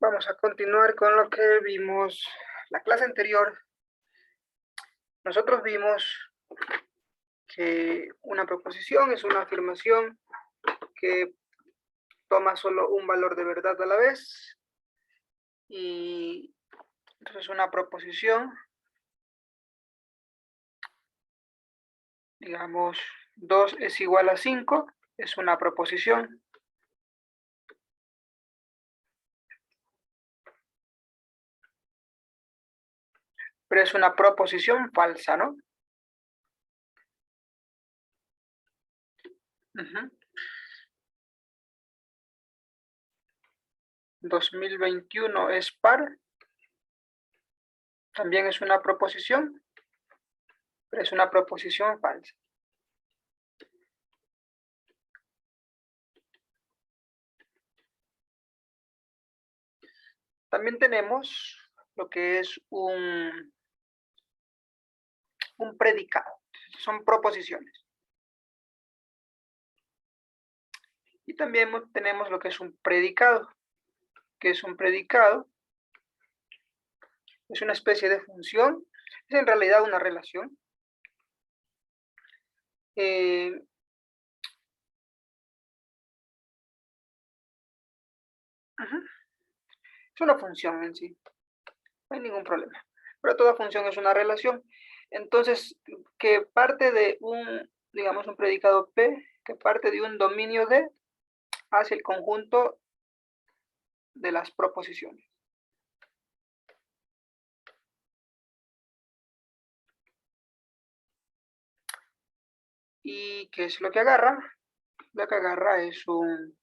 Vamos a continuar con lo que vimos la clase anterior. Nosotros vimos que una proposición es una afirmación que toma solo un valor de verdad a la vez. Y entonces una proposición, digamos, 2 es igual a 5, es una proposición. Pero es una proposición falsa, ¿no? 2021 es par. También es una proposición, pero es una proposición falsa. También tenemos lo que es un predicado. Son proposiciones. Y también tenemos lo que es un predicado. ¿Qué es un predicado? Es una especie de función. Es en realidad una relación. Es una función en sí. No hay ningún problema. Pero toda función es una relación. Entonces, que parte de un, digamos, un predicado P, que parte de un dominio D hacia el conjunto de las proposiciones. ¿Y qué es lo que agarra? Lo que agarra es un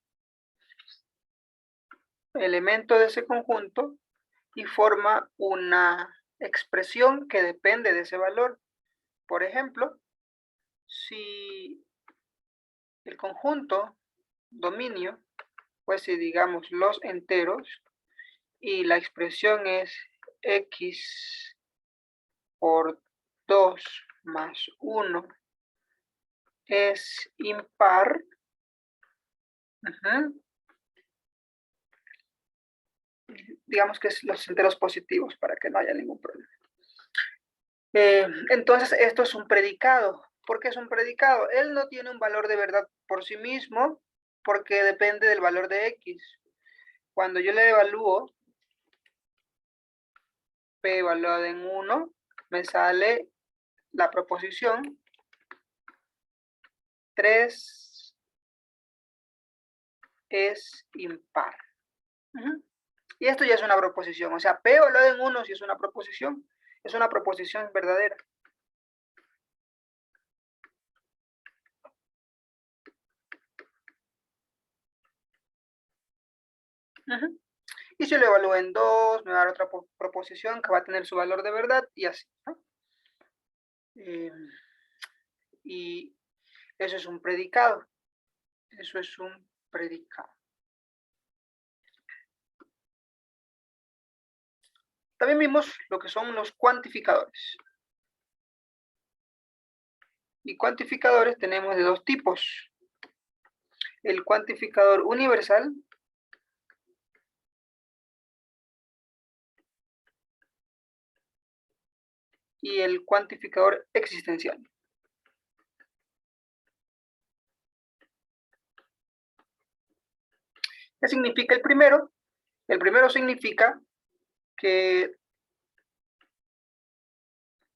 elemento de ese conjunto y forma una expresión que depende de ese valor. Por ejemplo, si el conjunto dominio, pues si digamos los enteros, y la expresión es x por 2 más 1 es impar, digamos que es los enteros positivos para que no haya ningún problema. Entonces esto es un predicado. ¿Por qué es un predicado? Él no tiene un valor de verdad por sí mismo porque depende del valor de x. Cuando yo le evalúo p evaluado en 1, me sale la proposición 3 es impar. Y esto ya es una proposición. O sea, p evaluado en 1 si es una proposición verdadera. Y si lo evalúo en 2, me va a dar otra proposición que va a tener su valor de verdad y así, ¿no? Y eso es un predicado. Eso es un predicado. También vimos lo que son los cuantificadores. Y cuantificadores tenemos de dos tipos. El cuantificador universal y el cuantificador existencial. ¿Qué significa el primero? El primero significa que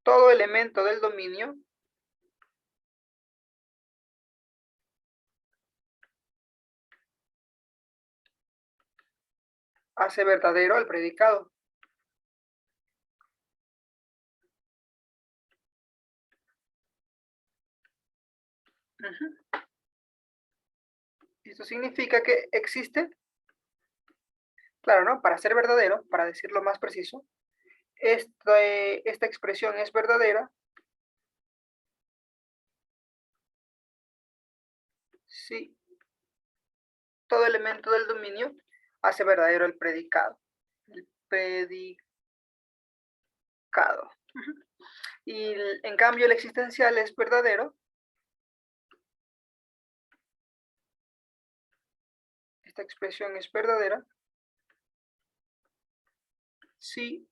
todo elemento del dominio hace verdadero el predicado. Esto significa que existe, claro, ¿no? Para ser verdadero, para decirlo más preciso, esta expresión es verdadera si todo elemento del dominio hace verdadero el predicado. El predicado. Y en cambio el existencial es verdadero. Esta expresión es verdadera si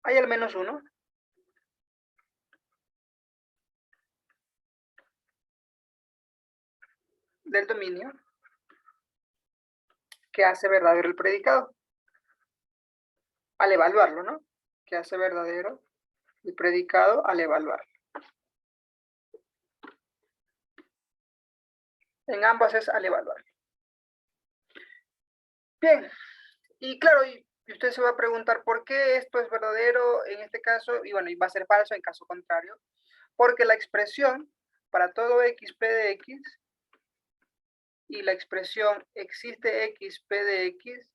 hay al menos uno del dominio que hace verdadero el predicado. Al evaluarlo, ¿no? Que hace verdadero el predicado al evaluarlo. En ambas es al evaluarlo. Bien, y claro, y usted se va a preguntar por qué esto es verdadero en este caso, y bueno, y va a ser falso en caso contrario, porque la expresión para todo x p de x y la expresión existe x p de x,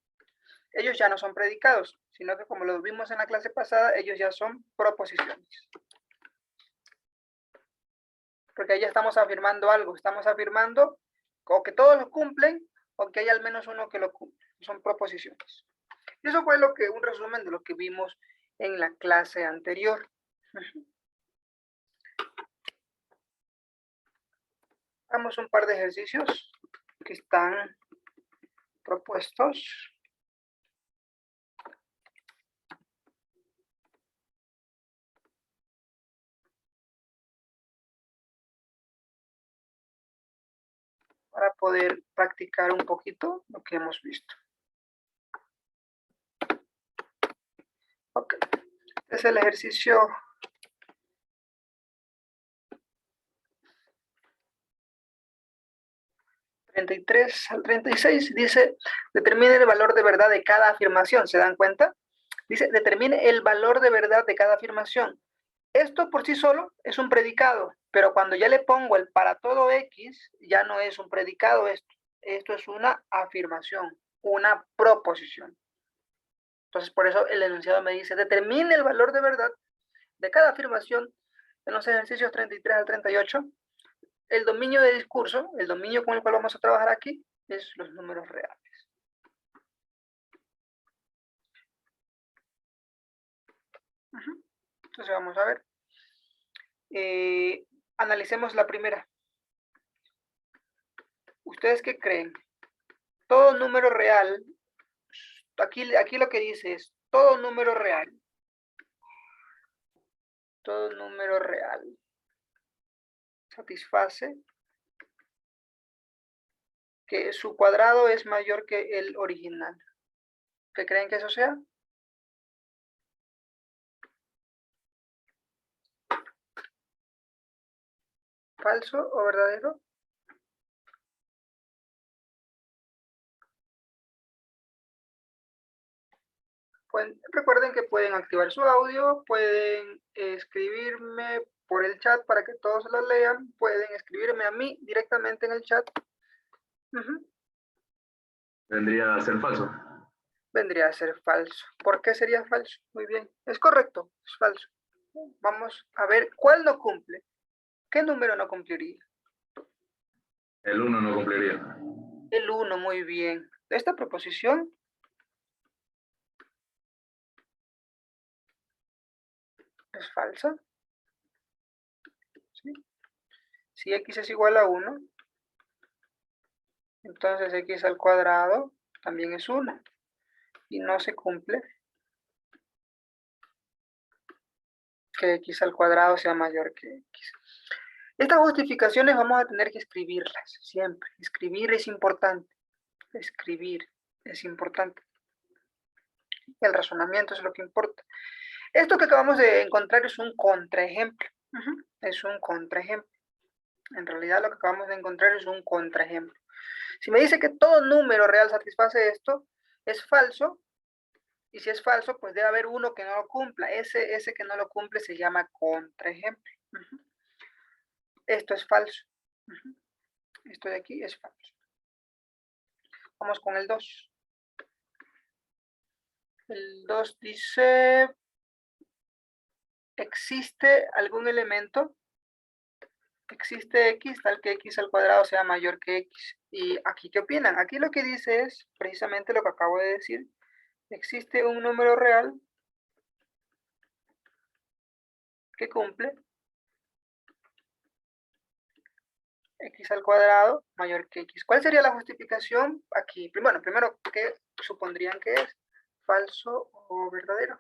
ellos ya no son predicados, sino que como lo vimos en la clase pasada, ellos ya son proposiciones. Porque ahí ya estamos afirmando algo, estamos afirmando o que todos lo cumplen o que hay al menos uno que lo cumple. Son proposiciones. Y eso fue un resumen de lo que vimos en la clase anterior. Hagamos un par de ejercicios que están propuestos. Para poder practicar un poquito lo que hemos visto. Ok, este es el ejercicio 33 al 36, dice, determine el valor de verdad de cada afirmación, ¿se dan cuenta? Dice, determine el valor de verdad de cada afirmación. Esto por sí solo es un predicado, pero cuando ya le pongo el para todo X, ya no es un predicado esto. Esto es una afirmación, una proposición. Entonces, por eso el enunciado me dice, determine el valor de verdad de cada afirmación en los ejercicios 33 al 38. El dominio de discurso, el dominio con el cual vamos a trabajar aquí, es los números reales. Entonces vamos a ver. Analicemos la primera. ¿Ustedes qué creen? Todo número real, aquí lo que dice es, todo número real satisface que su cuadrado es mayor que el original. ¿Qué creen que eso sea? ¿Falso o verdadero? Recuerden que pueden activar su audio, pueden escribirme por el chat para que todos lo lean, pueden escribirme a mí directamente en el chat. Vendría a ser falso. Vendría a ser falso. ¿Por qué sería falso? Muy bien, es correcto, es falso. Vamos a ver cuál no cumple. ¿Qué número no cumpliría? El 1 no cumpliría. El 1, muy bien. Esta proposición es falsa. ¿Sí? Si x es igual a 1, entonces x al cuadrado también es 1. Y no se cumple que x al cuadrado sea mayor que x. Estas justificaciones vamos a tener que escribirlas siempre. Escribir es importante. Escribir es importante. El razonamiento es lo que importa. Esto que acabamos de encontrar es un contraejemplo. Es un contraejemplo. En realidad lo que acabamos de encontrar es un contraejemplo. Si me dice que todo número real satisface esto, es falso. Y si es falso, pues debe haber uno que no lo cumpla. Ese que no lo cumple se llama contraejemplo. Esto es falso. Esto de aquí es falso. Vamos con el 2. El 2 dice, ¿existe algún elemento? Existe x tal que x al cuadrado sea mayor que x. ¿Y aquí qué opinan? Aquí lo que dice es precisamente lo que acabo de decir. Existe un número real que cumple x al cuadrado mayor que x. ¿Cuál sería la justificación aquí? Bueno, primero, ¿qué supondrían que es? ¿Falso o verdadero?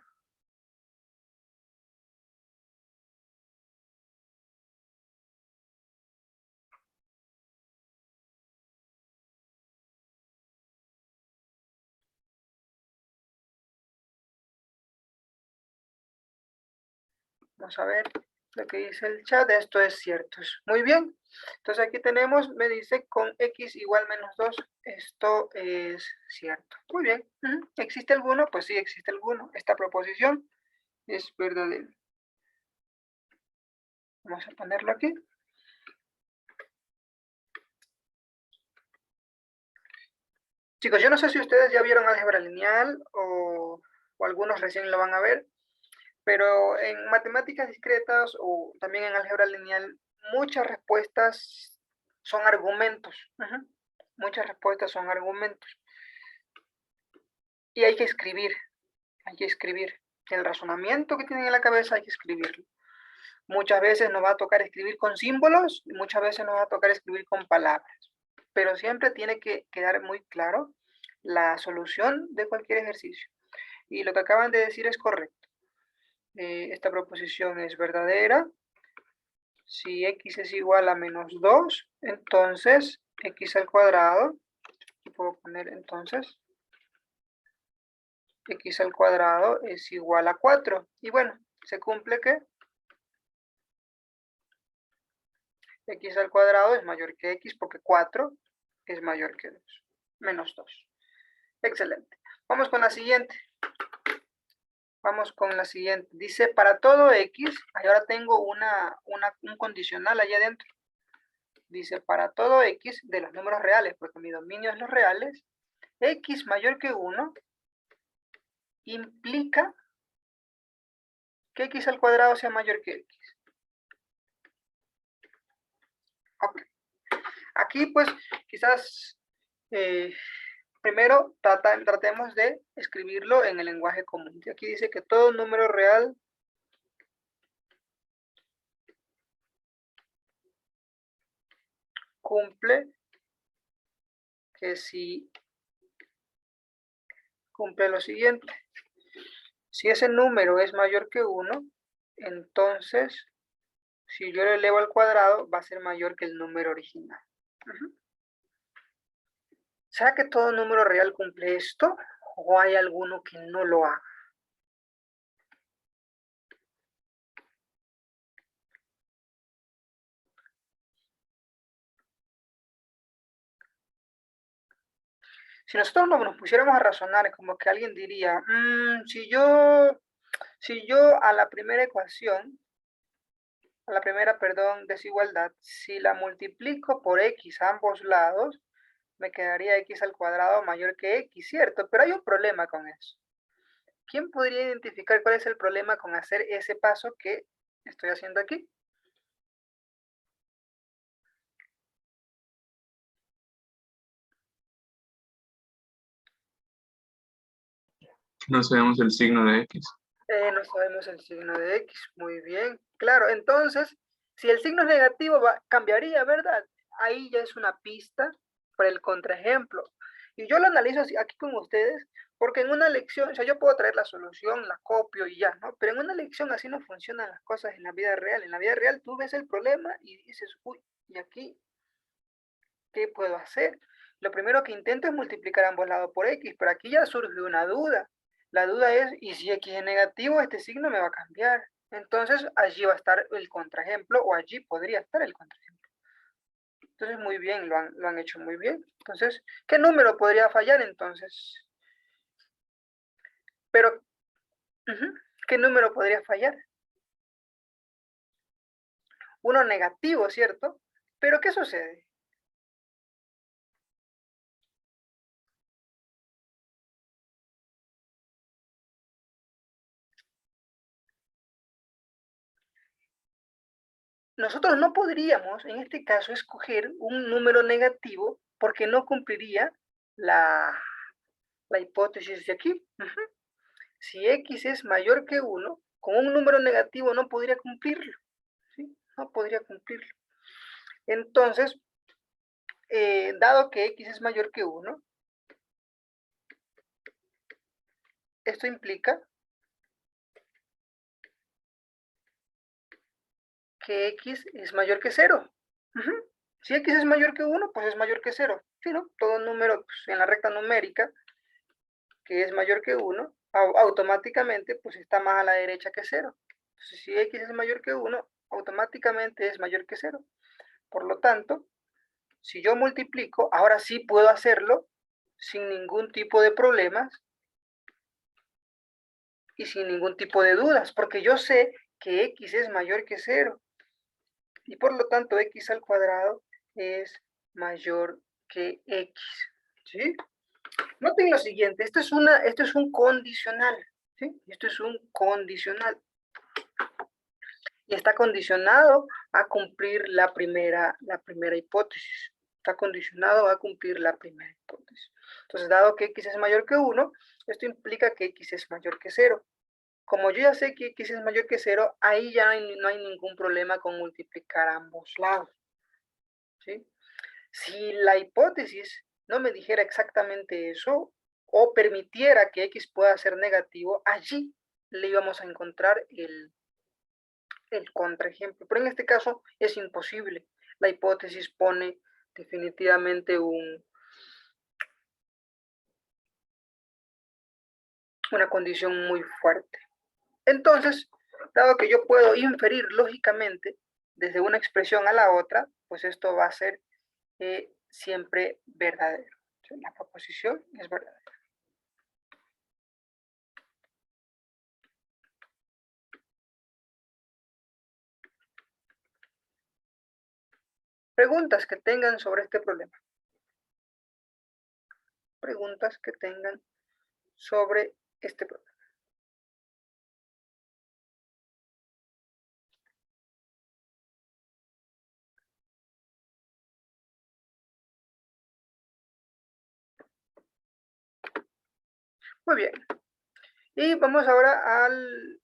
Vamos a ver lo que dice el chat. Esto es cierto. Muy bien. Entonces aquí tenemos, me dice con x igual menos 2. Esto es cierto. Muy bien. ¿Existe alguno? Pues sí, existe alguno. Esta proposición es verdadera. Vamos a ponerlo aquí. Chicos, yo no sé si ustedes ya vieron álgebra lineal o algunos recién lo van a ver, pero en matemáticas discretas o también en álgebra lineal, muchas respuestas son argumentos. Muchas respuestas son argumentos. Y hay que escribir. El razonamiento que tienen en la cabeza hay que escribirlo. Muchas veces nos va a tocar escribir con símbolos y muchas veces nos va a tocar escribir con palabras. Pero siempre tiene que quedar muy claro la solución de cualquier ejercicio. Y lo que acaban de decir es correcto. Esta proposición es verdadera. Si x es igual a menos 2, entonces x al cuadrado, y puedo poner entonces, x al cuadrado es igual a 4. Y bueno, se cumple que x al cuadrado es mayor que x porque 4 es mayor que 2, menos 2. Excelente. Vamos con la siguiente. Vamos con la siguiente. Dice, para todo x, ahora tengo un condicional allá adentro. Dice, para todo x de los números reales, porque mi dominio es los reales, x mayor que 1 implica que x al cuadrado sea mayor que x. Ok. Aquí, pues, quizás primero tratemos de escribirlo en el lenguaje común. Aquí dice que todo número real cumple lo siguiente. Si ese número es mayor que 1, entonces, si yo lo elevo al cuadrado, va a ser mayor que el número original. ¿Será que todo número real cumple esto? ¿O hay alguno que no lo haga? Si nosotros nos pusiéramos a razonar, como que alguien diría, si yo a la primera ecuación, desigualdad, si la multiplico por x a ambos lados, me quedaría x al cuadrado mayor que x, ¿cierto? Pero hay un problema con eso. ¿Quién podría identificar cuál es el problema con hacer ese paso que estoy haciendo aquí? No sabemos el signo de x. No sabemos el signo de x, muy bien. Claro, entonces, si el signo es negativo, cambiaría, ¿verdad? Ahí ya es una pista para el contraejemplo. Y yo lo analizo aquí con ustedes, porque en una lección, o sea, yo puedo traer la solución, la copio y ya, ¿no? Pero en una lección así no funcionan las cosas en la vida real. En la vida real tú ves el problema y dices, uy, ¿y aquí qué puedo hacer? Lo primero que intento es multiplicar ambos lados por x, pero aquí ya surge una duda. La duda es, ¿y si x es negativo, este signo me va a cambiar? Entonces, allí va a estar el contraejemplo, o allí podría estar el contraejemplo. Entonces, muy bien, lo han hecho muy bien. Entonces, ¿qué número podría fallar entonces? Pero, ¿qué número podría fallar? Uno negativo, ¿cierto? Pero, ¿qué sucede? Nosotros no podríamos, en este caso, escoger un número negativo porque no cumpliría la hipótesis de aquí. Si x es mayor que 1, con un número negativo no podría cumplirlo. ¿Sí? No podría cumplirlo. Entonces, dado que x es mayor que 1, esto implica que x es mayor que 0. Si x es mayor que 1, pues es mayor que 0. ¿Sí, no? Todo número pues, en la recta numérica que es mayor que 1, automáticamente pues está más a la derecha que 0. Entonces, si x es mayor que 1, automáticamente es mayor que 0. Por lo tanto, si yo multiplico, ahora sí puedo hacerlo sin ningún tipo de problemas y sin ningún tipo de dudas, porque yo sé que x es mayor que 0. Y por lo tanto, x al cuadrado es mayor que x. ¿Sí? Noten lo siguiente, esto es un condicional. ¿Sí? Esto es un condicional. Y está condicionado a cumplir la primera hipótesis. Está condicionado a cumplir la primera hipótesis. Entonces, dado que x es mayor que 1, esto implica que x es mayor que 0. Como yo ya sé que x es mayor que 0, ahí ya no hay ningún problema con multiplicar ambos lados. ¿Sí? Si la hipótesis no me dijera exactamente eso, o permitiera que x pueda ser negativo, allí le íbamos a encontrar el contraejemplo. Pero en este caso es imposible. La hipótesis pone definitivamente una condición muy fuerte. Entonces, dado que yo puedo inferir lógicamente desde una expresión a la otra, pues esto va a ser siempre verdadero. La proposición es verdadera. Preguntas que tengan sobre este problema. Preguntas que tengan sobre este problema. Muy bien. Y vamos ahora al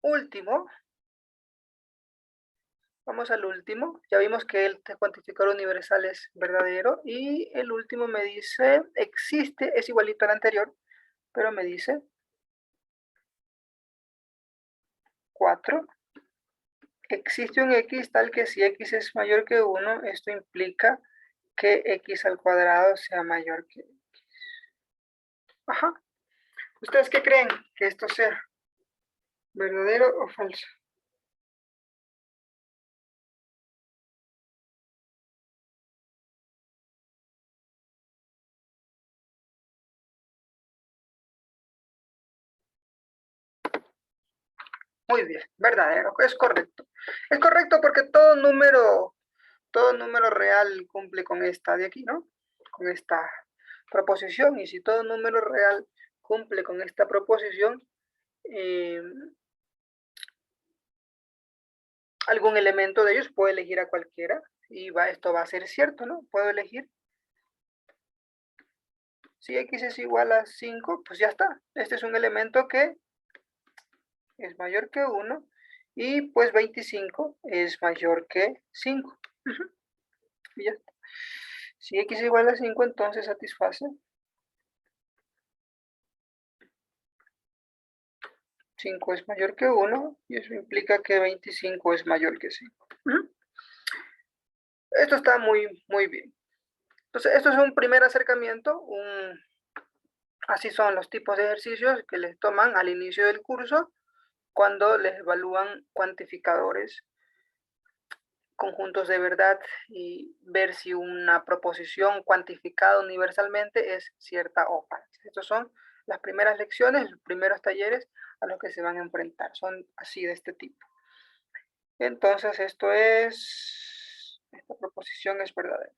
último. Vamos al último. Ya vimos que el cuantificador universal es verdadero. Y el último me dice, existe, es igualito al anterior, pero me dice 4. Existe un x tal que si x es mayor que 1, esto implica que x al cuadrado sea mayor que x. Ajá. ¿Ustedes qué creen que esto sea? ¿Verdadero o falso? Muy bien, verdadero, es correcto. Es correcto porque todo número real cumple con esta de aquí, ¿no? Con esta proposición. Y si todo número real cumple con esta proposición, algún elemento de ellos puedo elegir a cualquiera y esto va a ser cierto, ¿no? Puedo elegir. Si x es igual a 5, pues ya está. Este es un elemento que es mayor que 1 y pues 25 es mayor que 5. Y ya está. Si x es igual a 5, entonces satisface 5 es mayor que 1 y eso implica que 25 es mayor que 5. Esto está muy, muy bien. Entonces, esto es un primer acercamiento. Así son los tipos de ejercicios que les toman al inicio del curso cuando les evalúan cuantificadores, conjuntos de verdad y ver si una proposición cuantificada universalmente es cierta o falsa. Estas son las primeras lecciones, los primeros talleres a los que se van a enfrentar. Son así de este tipo. Entonces, esta proposición es verdadera.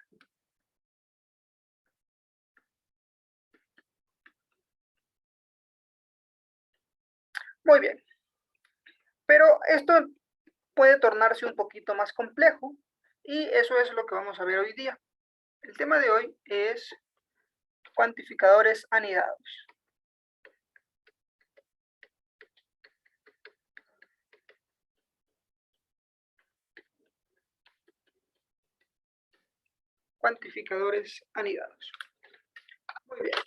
Muy bien. Pero esto puede tornarse un poquito más complejo y eso es lo que vamos a ver hoy día. El tema de hoy es cuantificadores anidados. Cuantificadores anidados. Muy bien.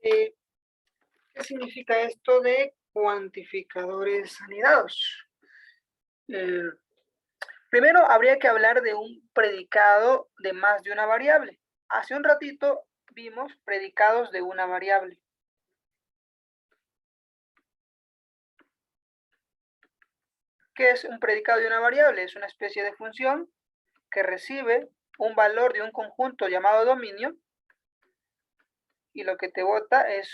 ¿Qué significa esto de cuantificadores anidados? Primero habría que hablar de un predicado de más de una variable. Hace un ratito vimos predicados de una variable. ¿Qué es un predicado de una variable? Es una especie de función que recibe un valor de un conjunto llamado dominio y lo que te bota es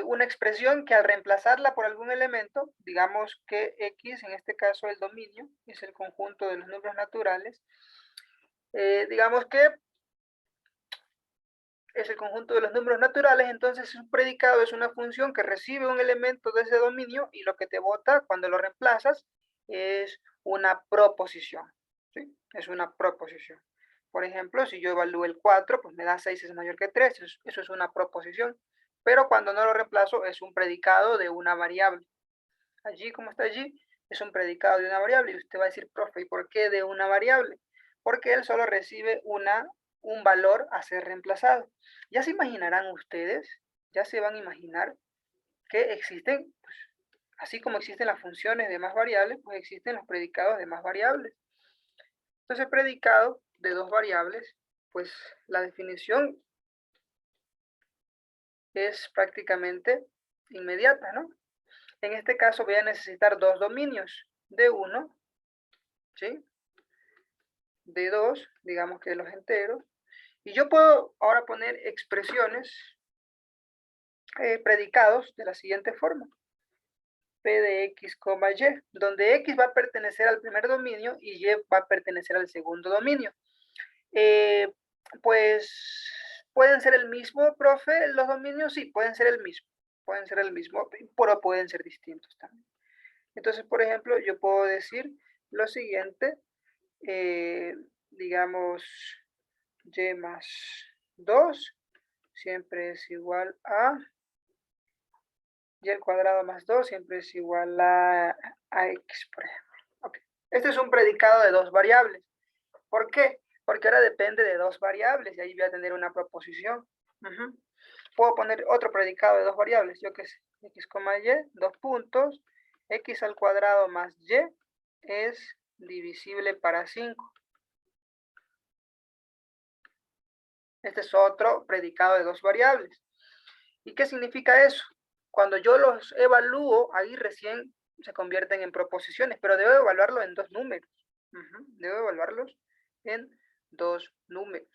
una expresión que al reemplazarla por algún elemento, digamos que X, en este caso el dominio, es el conjunto de los números naturales, digamos que es el conjunto de los números naturales, entonces un predicado es una función que recibe un elemento de ese dominio y lo que te bota cuando lo reemplazas es una proposición, ¿sí? Es una proposición. Por ejemplo, si yo evalúo el 4, pues me da 6 es mayor que 3, eso es una proposición. Pero cuando no lo reemplazo es un predicado de una variable. Allí, como está allí, es un predicado de una variable. Y usted va a decir, profe, ¿y por qué de una variable? Porque él solo recibe un valor a ser reemplazado. Ya se imaginarán ustedes, ya se van a imaginar que existen, pues, así como existen las funciones de más variables, pues existen los predicados de más variables. Entonces, el predicado de dos variables, pues la definición es prácticamente inmediata, ¿no? En este caso voy a necesitar dos dominios, de 1, ¿sí? De 2, digamos que los enteros, y yo puedo ahora poner expresiones, predicados de la siguiente forma. P de X, Y, donde X va a pertenecer al primer dominio y Y va a pertenecer al segundo dominio. Pues, ¿pueden ser el mismo, profe? ¿Los dominios? Sí, pueden ser el mismo. Pueden ser el mismo, pero pueden ser distintos también. Entonces, por ejemplo, yo puedo decir lo siguiente, digamos, Y más 2 siempre es igual a y al cuadrado más 2 siempre es igual a x, por ejemplo. Okay. Este es un predicado de dos variables. ¿Por qué? Porque ahora depende de dos variables y ahí voy a tener una proposición. Puedo poner otro predicado de dos variables, yo que sé, x, y, dos puntos, x al cuadrado más y es divisible para 5. Este es otro predicado de dos variables. ¿Y qué significa eso? Cuando yo los evalúo, ahí recién se convierten en proposiciones, pero debo evaluarlo en dos números. Debo evaluarlos en dos números.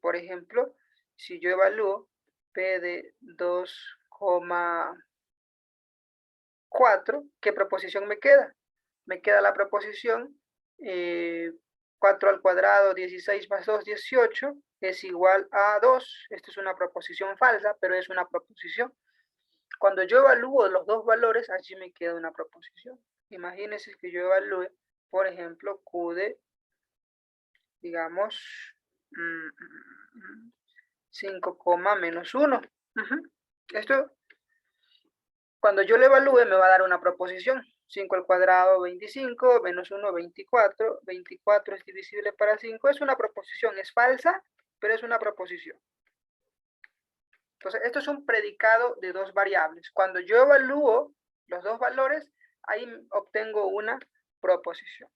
Por ejemplo, si yo evalúo P de 2,4, ¿qué proposición me queda? Me queda la proposición 4 al cuadrado, 16 más 2, 18, es igual a 2. Esta es una proposición falsa, pero es una proposición. Cuando yo evalúo los dos valores, allí me queda una proposición. Imagínense que yo evalúe, por ejemplo, Q de, digamos, 5, menos 1. Esto, cuando yo lo evalúe, me va a dar una proposición. 5 al cuadrado, 25, menos 1, 24. 24 es divisible para 5. Es una proposición, es falsa, pero es una proposición. Entonces, esto es un predicado de dos variables. Cuando yo evalúo los dos valores, ahí obtengo una proposición.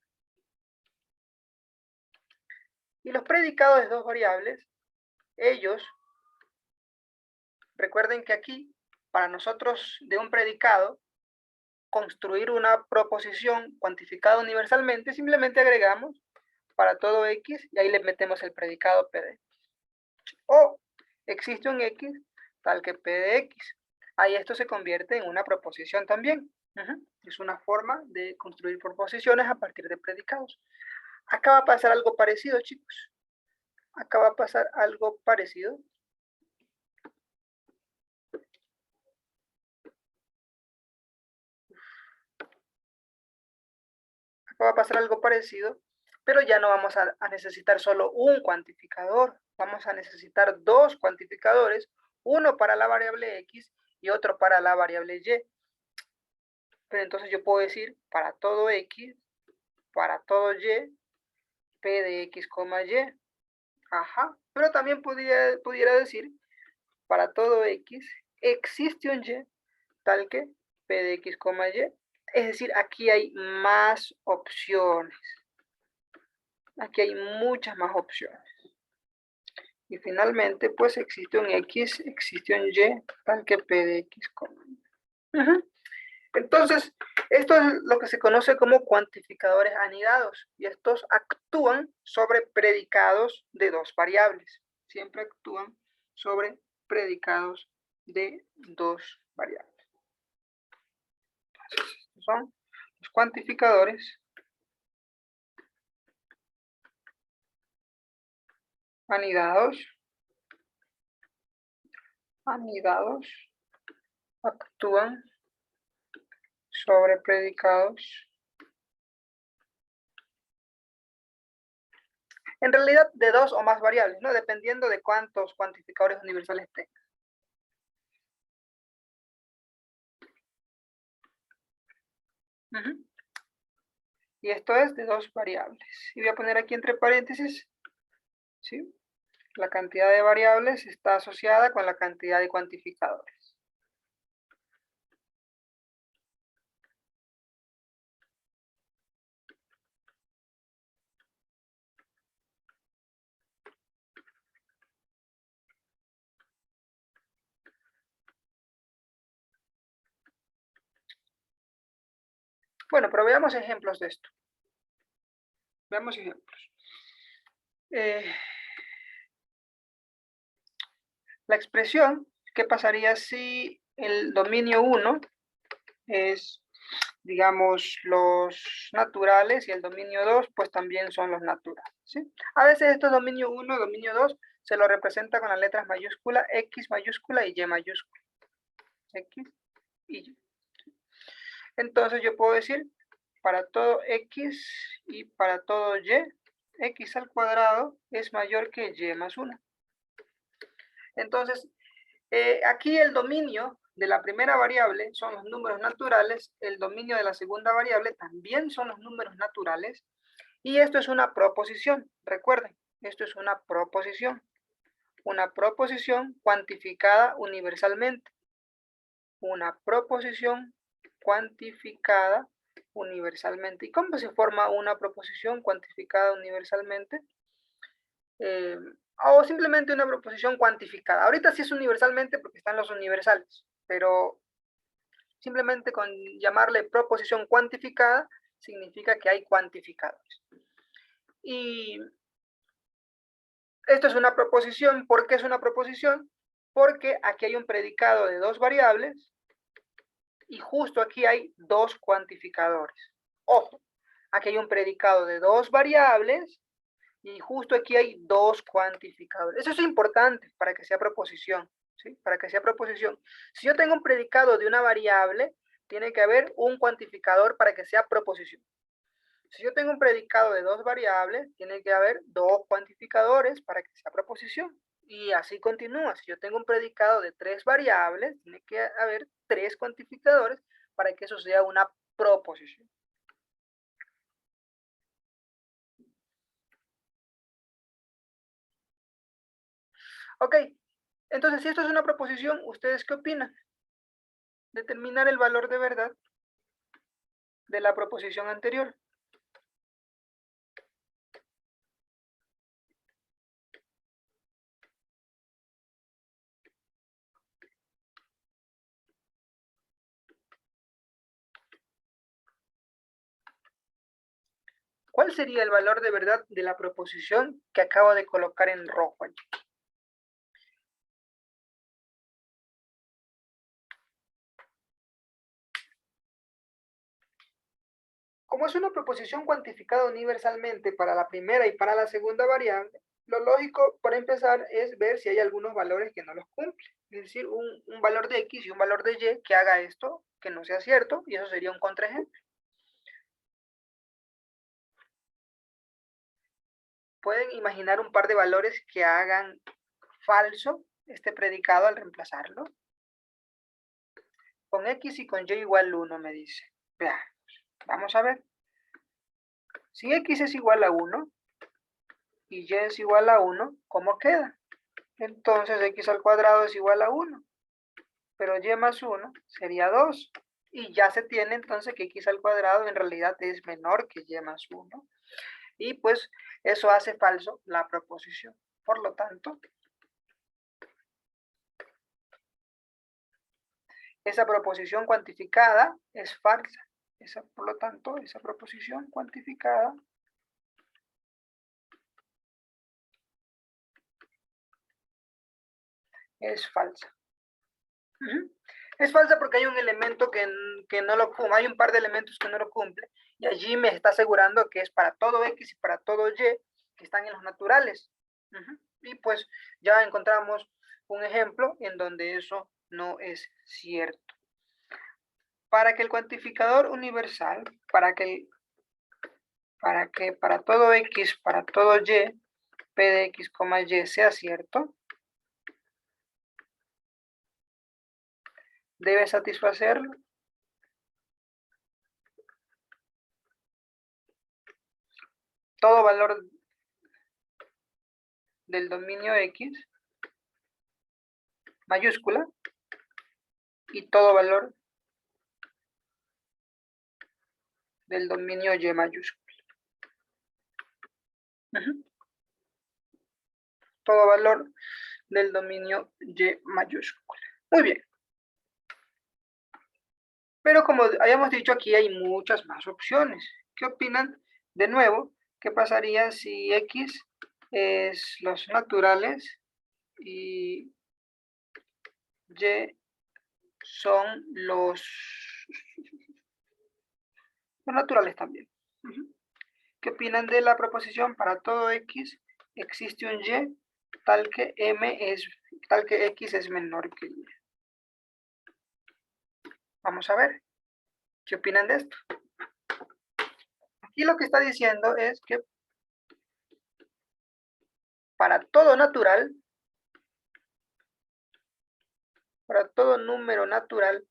Y los predicados de dos variables, ellos, recuerden que aquí, para nosotros de un predicado, construir una proposición cuantificada universalmente, simplemente agregamos para todo X y ahí le metemos el predicado P de X. O existe un X tal que P de X. Ahí esto se convierte en una proposición también. Es una forma de construir proposiciones a partir de predicados. Acá va a pasar algo parecido, chicos. Acá va a pasar algo parecido. Acá va a pasar algo parecido, pero ya no vamos a necesitar solo un cuantificador. Vamos a necesitar dos cuantificadores, uno para la variable X y otro para la variable y. Pero entonces yo puedo decir para todo x, para todo y, p de x, y. Ajá. Pero también pudiera decir para todo x existe un y tal que p de x, y. Es decir, aquí hay más opciones. Aquí hay muchas más opciones. Y finalmente, pues existe un x, existe un y tal que p de x, y. Entonces, esto es lo que se conoce como cuantificadores anidados y estos actúan sobre predicados de dos variables. Siempre actúan sobre predicados de dos variables. Entonces, estos son los cuantificadores anidados actúan sobre predicados, en realidad de dos o más variables, ¿no? Dependiendo de cuántos cuantificadores universales tenga. Y esto es de dos variables. Y voy a poner aquí entre paréntesis, ¿sí? La cantidad de variables está asociada con la cantidad de cuantificadores. Bueno, pero veamos ejemplos de esto. Veamos ejemplos. La expresión, ¿qué pasaría si el dominio 1 es, digamos, los naturales y el dominio 2, pues también son los naturales, ¿sí? A veces estos dominio 1, dominio 2, se lo representa con las letras mayúsculas, X mayúscula y Y mayúscula. X y Y. Entonces yo puedo decir, para todo X y para todo Y, X al cuadrado es mayor que Y más 1. Entonces, aquí el dominio de la primera variable son los números naturales, el dominio de la segunda variable también son los números naturales, y esto es una proposición, recuerden, esto es una proposición cuantificada universalmente, una proposición cuantificada universalmente. ¿Y cómo se forma una proposición cuantificada universalmente? O simplemente una proposición cuantificada. Ahorita sí es universalmente porque están los universales, pero simplemente con llamarle proposición cuantificada significa que hay cuantificadores. Y esto es una proposición. ¿Por qué es una proposición? Porque aquí hay un predicado de dos variables y justo aquí hay dos cuantificadores. Ojo, aquí hay un predicado de dos variables y justo aquí hay dos cuantificadores. Eso es importante para que sea proposición, ¿sí? Para que sea proposición. Si yo tengo un predicado de una variable, tiene que haber un cuantificador para que sea proposición. Si yo tengo un predicado de dos variables, tiene que haber dos cuantificadores para que sea proposición. Y así continúa. Si yo tengo un predicado de tres variables, tiene que haber tres cuantificadores para que eso sea una proposición. Ok, entonces si esto es una proposición, ¿ustedes qué opinan? Determinar el valor de verdad de la proposición anterior. ¿Cuál sería el valor de verdad de la proposición que acabo de colocar en rojo allí? Como es una proposición cuantificada universalmente para la primera y para la segunda variable, lo lógico para empezar es ver si hay algunos valores que no los cumplen. Es decir, un valor de X y un valor de Y que haga esto, que no sea cierto, y eso sería un contraejemplo. ¿Pueden imaginar un par de valores que hagan falso este predicado al reemplazarlo? con X y con Y igual 1, me dice. Veamos, vamos a ver. Si X es igual a 1 y Y es igual a 1, ¿cómo queda? Entonces X al cuadrado es igual a 1, pero Y más 1 sería 2. Y ya se tiene entonces que X al cuadrado en realidad es menor que Y más 1. Y pues eso hace falso la proposición. Por lo tanto, esa proposición cuantificada es falsa. Por lo tanto, esa proposición cuantificada es falsa. Es falsa porque hay un elemento que no lo cumple, hay un par de elementos que no lo cumple, y allí me está asegurando que es para todo X y para todo Y que están en los naturales. Y pues ya encontramos un ejemplo en donde eso no es cierto. Para que el cuantificador universal, para todo X, para todo Y, P de X, Y sea cierto, debe satisfacerlo todo valor del dominio X mayúscula y todo valor del dominio Y mayúscula. Todo valor del dominio Y mayúscula. Muy bien. Pero como habíamos dicho, aquí hay muchas más opciones. ¿Qué opinan? De nuevo, ¿qué pasaría si X es los naturales y Y son los naturales también? ¿Qué opinan de la proposición para todo X existe un Y tal que X es menor que Y? Vamos a ver. ¿Qué opinan de esto? Aquí lo que está diciendo es que para todo natural, para todo número natural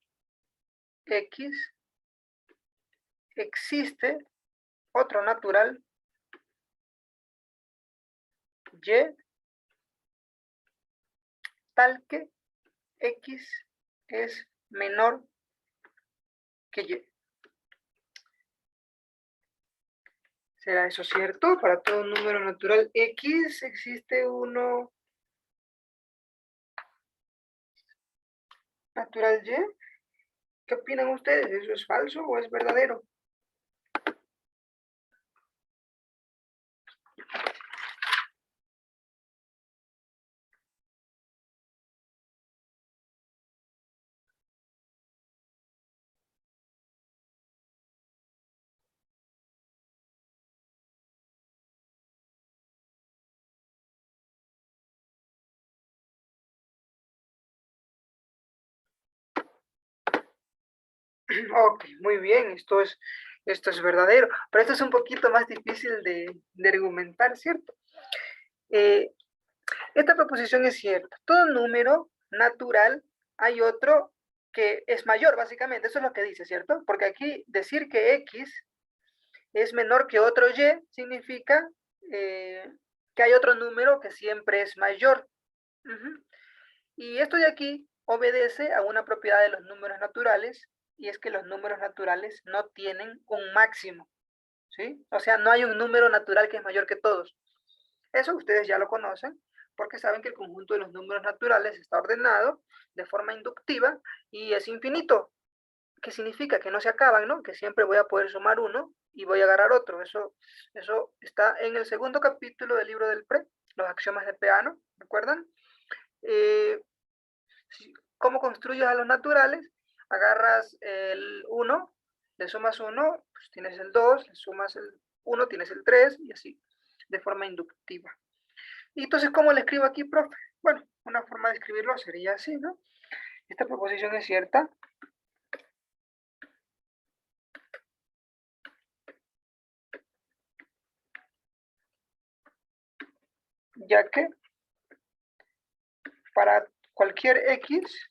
X, existe otro natural Y tal que X es menor que Y. ¿Será eso cierto? Para todo número natural X existe uno natural Y. ¿Qué opinan ustedes? ¿Eso es falso o es verdadero? Ok, muy bien, esto es verdadero, pero esto es un poquito más difícil de argumentar, ¿cierto? Esta proposición es cierta. Todo número natural hay otro que es mayor, básicamente, eso es lo que dice, ¿cierto? Porque aquí decir que X es menor que otro Y significa que hay otro número que siempre es mayor. Y esto de aquí obedece a una propiedad de los números naturales, y es que los números naturales no tienen un máximo, ¿sí? O sea, no hay un número natural que es mayor que todos. Eso ustedes ya lo conocen, porque saben que el conjunto de los números naturales está ordenado de forma inductiva y es infinito. ¿Qué significa? Que no se acaban, ¿no? Que siempre voy a poder sumar uno y voy a agarrar otro. Eso está en el segundo capítulo del libro del PRE, los axiomas de Peano, ¿recuerdan? ¿Cómo construyes a los naturales? Agarras el 1, le sumas 1, pues tienes el 2, le sumas el 1, tienes el 3 y así, de forma inductiva. Y entonces, ¿cómo le escribo aquí, profe? Bueno, una forma de escribirlo sería así, ¿no? Esta proposición es cierta. Ya que para cualquier X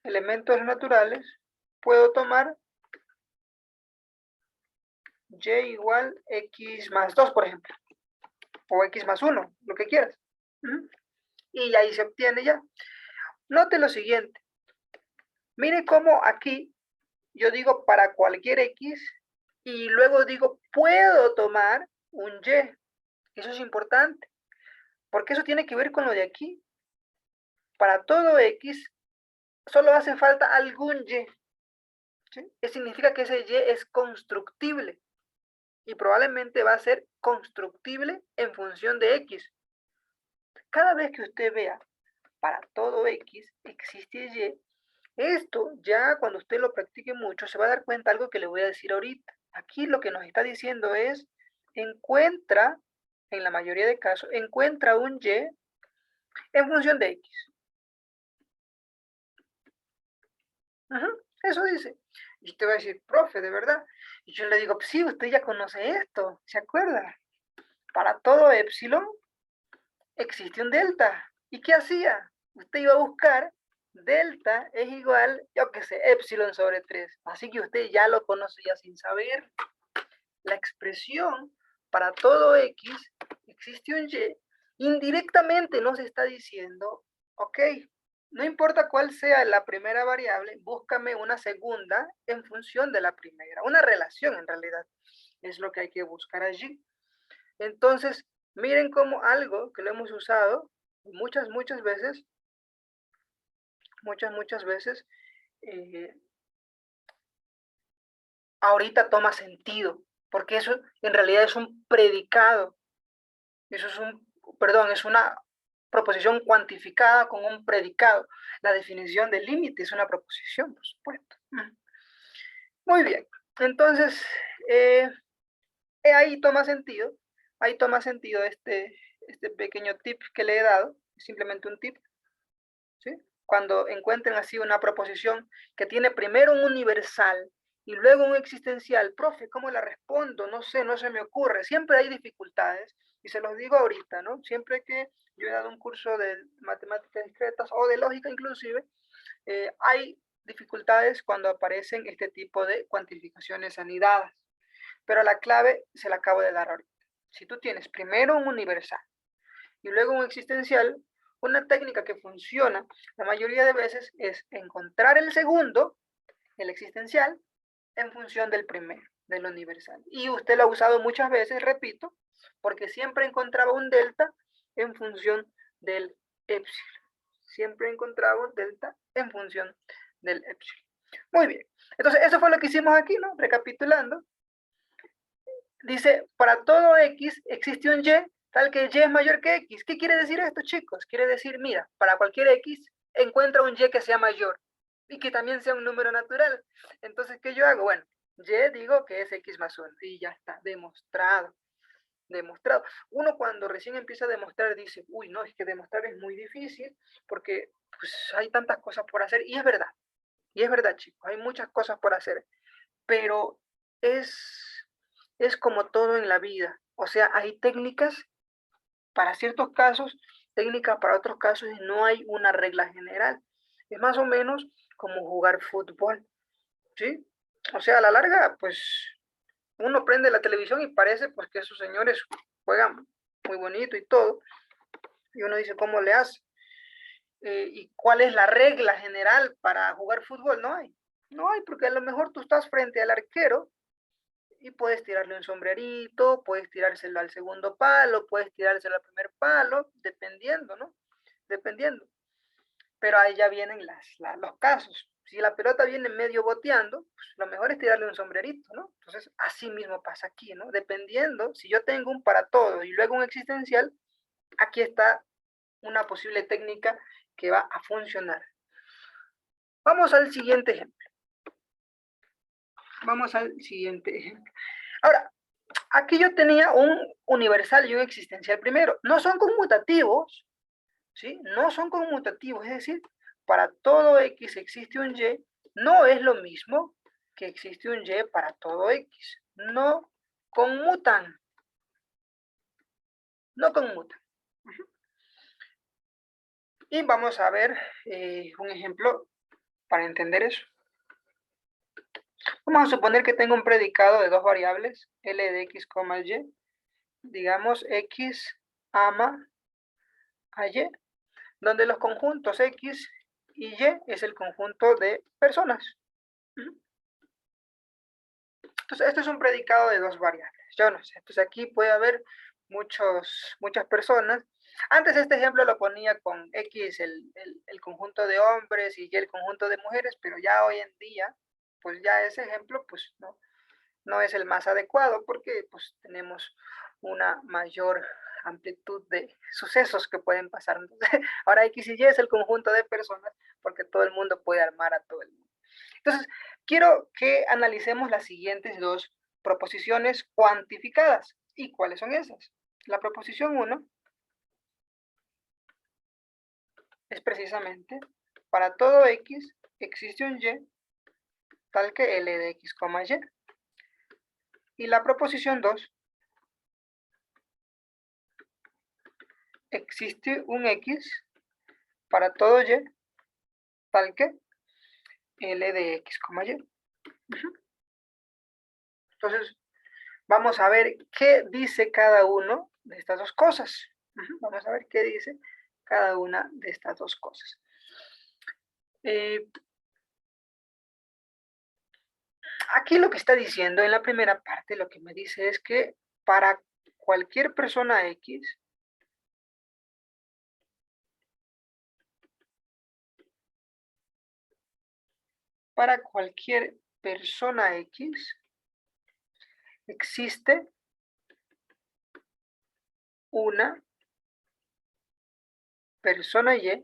elementos naturales, puedo tomar y igual x más 2, por ejemplo, o x más 1, lo que quieras. Y ahí se obtiene ya. Note lo siguiente. Mire cómo aquí yo digo para cualquier x y luego digo puedo tomar un y. Eso es importante, porque eso tiene que ver con lo de aquí. Para todo x solo hace falta algún y. ¿Sí? Eso significa que ese y es constructible y probablemente va a ser constructible en función de x. Cada vez que usted vea para todo x existe y, esto ya cuando usted lo practique mucho se va a dar cuenta de algo que le voy a decir ahorita. Aquí lo que nos está diciendo es, encuentra, en la mayoría de casos, encuentra un y en función de x. Eso dice. Y usted va a decir, profe, ¿de verdad? Y yo le digo, sí, usted ya conoce esto, ¿se acuerda? Para todo epsilon existe un delta. ¿Y qué hacía? Usted iba a buscar delta es igual, yo qué sé, epsilon sobre 3. Así que usted ya lo conoce ya sin saber. La expresión para todo x existe un y. Indirectamente nos está diciendo, ok, no importa cuál sea la primera variable, búscame una segunda en función de la primera. Una relación en realidad es lo que hay que buscar allí. Entonces, miren cómo algo que lo hemos usado muchas veces, ahorita toma sentido, porque eso en realidad es un predicado. Eso es es una proposición cuantificada con un predicado. La definición del límite es una proposición, por supuesto. Muy bien, entonces, ahí toma sentido este pequeño tip que le he dado, simplemente un tip, ¿sí? Cuando encuentren así una proposición que tiene primero un universal y luego un existencial, profe, ¿cómo la respondo? No sé, no se me ocurre. Siempre hay dificultades, y se los digo ahorita, ¿no? Siempre que yo he dado un curso de matemáticas discretas o de lógica inclusive, hay dificultades cuando aparecen este tipo de cuantificaciones anidadas. Pero la clave se la acabo de dar ahorita. Si tú tienes primero un universal y luego un existencial, una técnica que funciona la mayoría de veces es encontrar el segundo, el existencial, en función del primero, del universal. Y usted lo ha usado muchas veces, repito, porque siempre encontraba un delta en función del epsilon. Siempre encontraba un delta en función del epsilon. Muy bien. Entonces, eso fue lo que hicimos aquí, ¿no? Recapitulando. Dice, para todo x existe un y, tal que y es mayor que x. ¿Qué quiere decir esto, chicos? Quiere decir, mira, para cualquier x, encuentra un y que sea mayor y que también sea un número natural. Entonces, ¿qué yo hago? Bueno, y digo que es x más 1 y ya está, demostrado. Demostrado. Uno cuando recién empieza a demostrar dice, uy, no, es que demostrar es muy difícil porque pues, hay tantas cosas por hacer. Y es verdad, chicos, hay muchas cosas por hacer, pero es como todo en la vida. O sea, hay técnicas para ciertos casos, técnicas para otros casos y no hay una regla general. Es más o menos como jugar fútbol, ¿sí? O sea, a la larga, pues uno prende la televisión y parece pues que esos señores juegan muy bonito y todo. Y uno dice, ¿cómo le hace? ¿Y cuál es la regla general para jugar fútbol? No hay. No hay, porque a lo mejor tú estás frente al arquero y puedes tirarle un sombrerito, puedes tirárselo al segundo palo, puedes tirárselo al primer palo, dependiendo, ¿no? Dependiendo. Pero ahí ya vienen los casos. Si la pelota viene medio boteando, pues lo mejor es tirarle un sombrerito, ¿no? Entonces, así mismo pasa aquí, ¿no? Dependiendo, si yo tengo un para todo y luego un existencial, aquí está una posible técnica que va a funcionar. Vamos al siguiente ejemplo. Ahora, aquí yo tenía un universal y un existencial primero. No son conmutativos, ¿sí? No son conmutativos, es decir, para todo x existe un y, no es lo mismo que existe un y para todo x. No conmutan. No conmutan. Y vamos a ver un ejemplo para entender eso. Vamos a suponer que tengo un predicado de dos variables, L de X, Y. Digamos, X ama a Y, donde los conjuntos X y Y es el conjunto de personas. Entonces, esto es un predicado de dos variables. Yo no sé. Entonces, aquí puede haber muchas personas. Antes este ejemplo lo ponía con X el conjunto de hombres y Y el conjunto de mujeres, pero ya hoy en día, pues ya ese ejemplo pues no es el más adecuado porque pues tenemos una mayor amplitud de sucesos que pueden pasar. Entonces, ahora X y Y es el conjunto de personas porque todo el mundo puede armar a todo el mundo. Entonces, quiero que analicemos las siguientes dos proposiciones cuantificadas. ¿Y cuáles son esas? La proposición 1 es precisamente para todo X existe un Y tal que L de X, Y. Y la proposición 2 existe un X para todo Y tal que L de X, Y. Entonces, vamos a ver qué dice cada uno de estas dos cosas. Vamos a ver qué dice cada una de estas dos cosas. Aquí lo que está diciendo en la primera parte, lo que me dice es que para cualquier persona X, existe una persona Y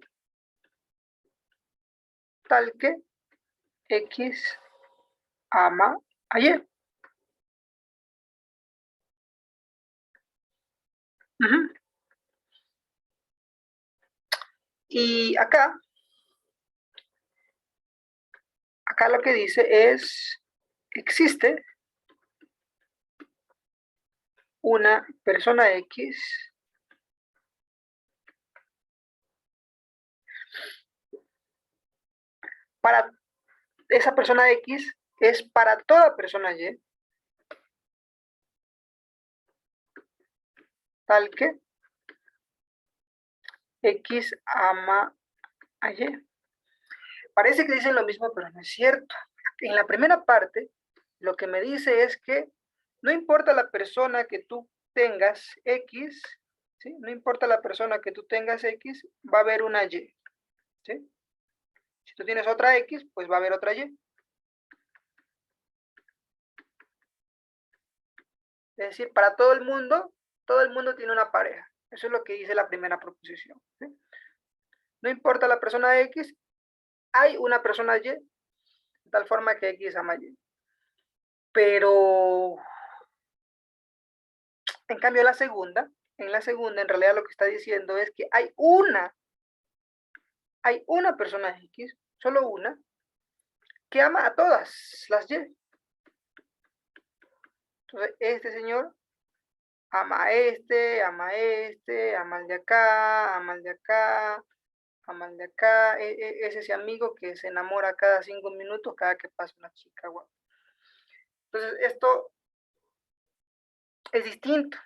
tal que X ama a Y. Y acá lo que dice es, existe una persona X para esa persona X es para toda persona Y tal que X ama a Y. Parece que dicen lo mismo, pero no es cierto. En la primera parte, lo que me dice es que no importa la persona que tú tengas X, ¿sí? No importa la persona que tú tengas X, va a haber una Y, ¿sí? Si tú tienes otra X, pues va a haber otra Y. Es decir, para todo el mundo tiene una pareja. Eso es lo que dice la primera proposición, ¿sí? No importa la persona X, hay una persona Y, de tal forma que X ama Y. Pero, en cambio, en la segunda, en realidad lo que está diciendo es que hay una persona X, solo una, que ama a todas las Y. Entonces, este señor ama a este, ama a este, ama al de acá, ama al de acá, ama al de acá. Es ese amigo que se enamora cada 5 minutos, cada que pasa una chica guapa. Entonces, esto es distinto,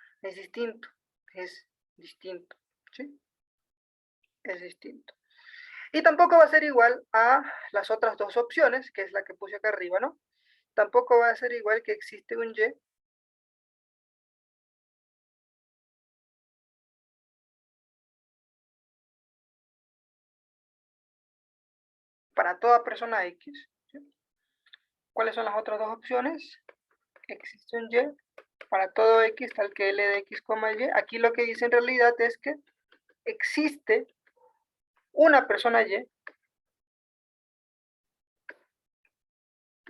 ¿sí? Es distinto. Y tampoco va a ser igual a las otras dos opciones, que es la que puse acá arriba, ¿no? Tampoco va a ser igual que existe un Y para toda persona X, ¿sí? ¿Cuáles son las otras dos opciones? Existe un Y para todo X tal que L de X, Y. Aquí lo que dice en realidad es que existe una persona Y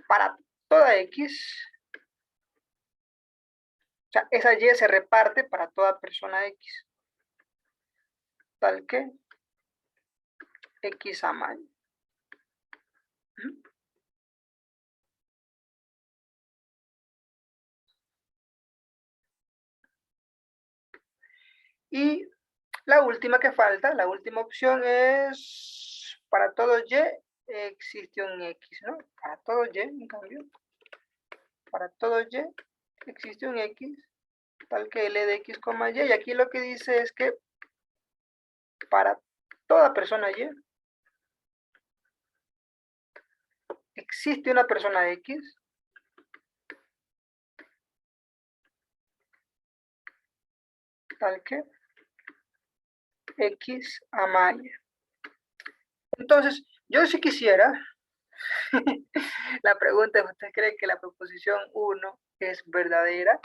para toda X. O sea, esa Y se reparte para toda persona X. Tal que X ama Y. Y la última que falta, la última opción es para todo Y existe un X, ¿no? Para todo Y, en cambio, para todo Y existe un X, tal que L de X, Y, y aquí lo que dice es que para toda persona Y existe una persona X tal que X ama Y. Entonces, yo si quisiera, la pregunta es, ¿usted cree que la proposición 1 es verdadera?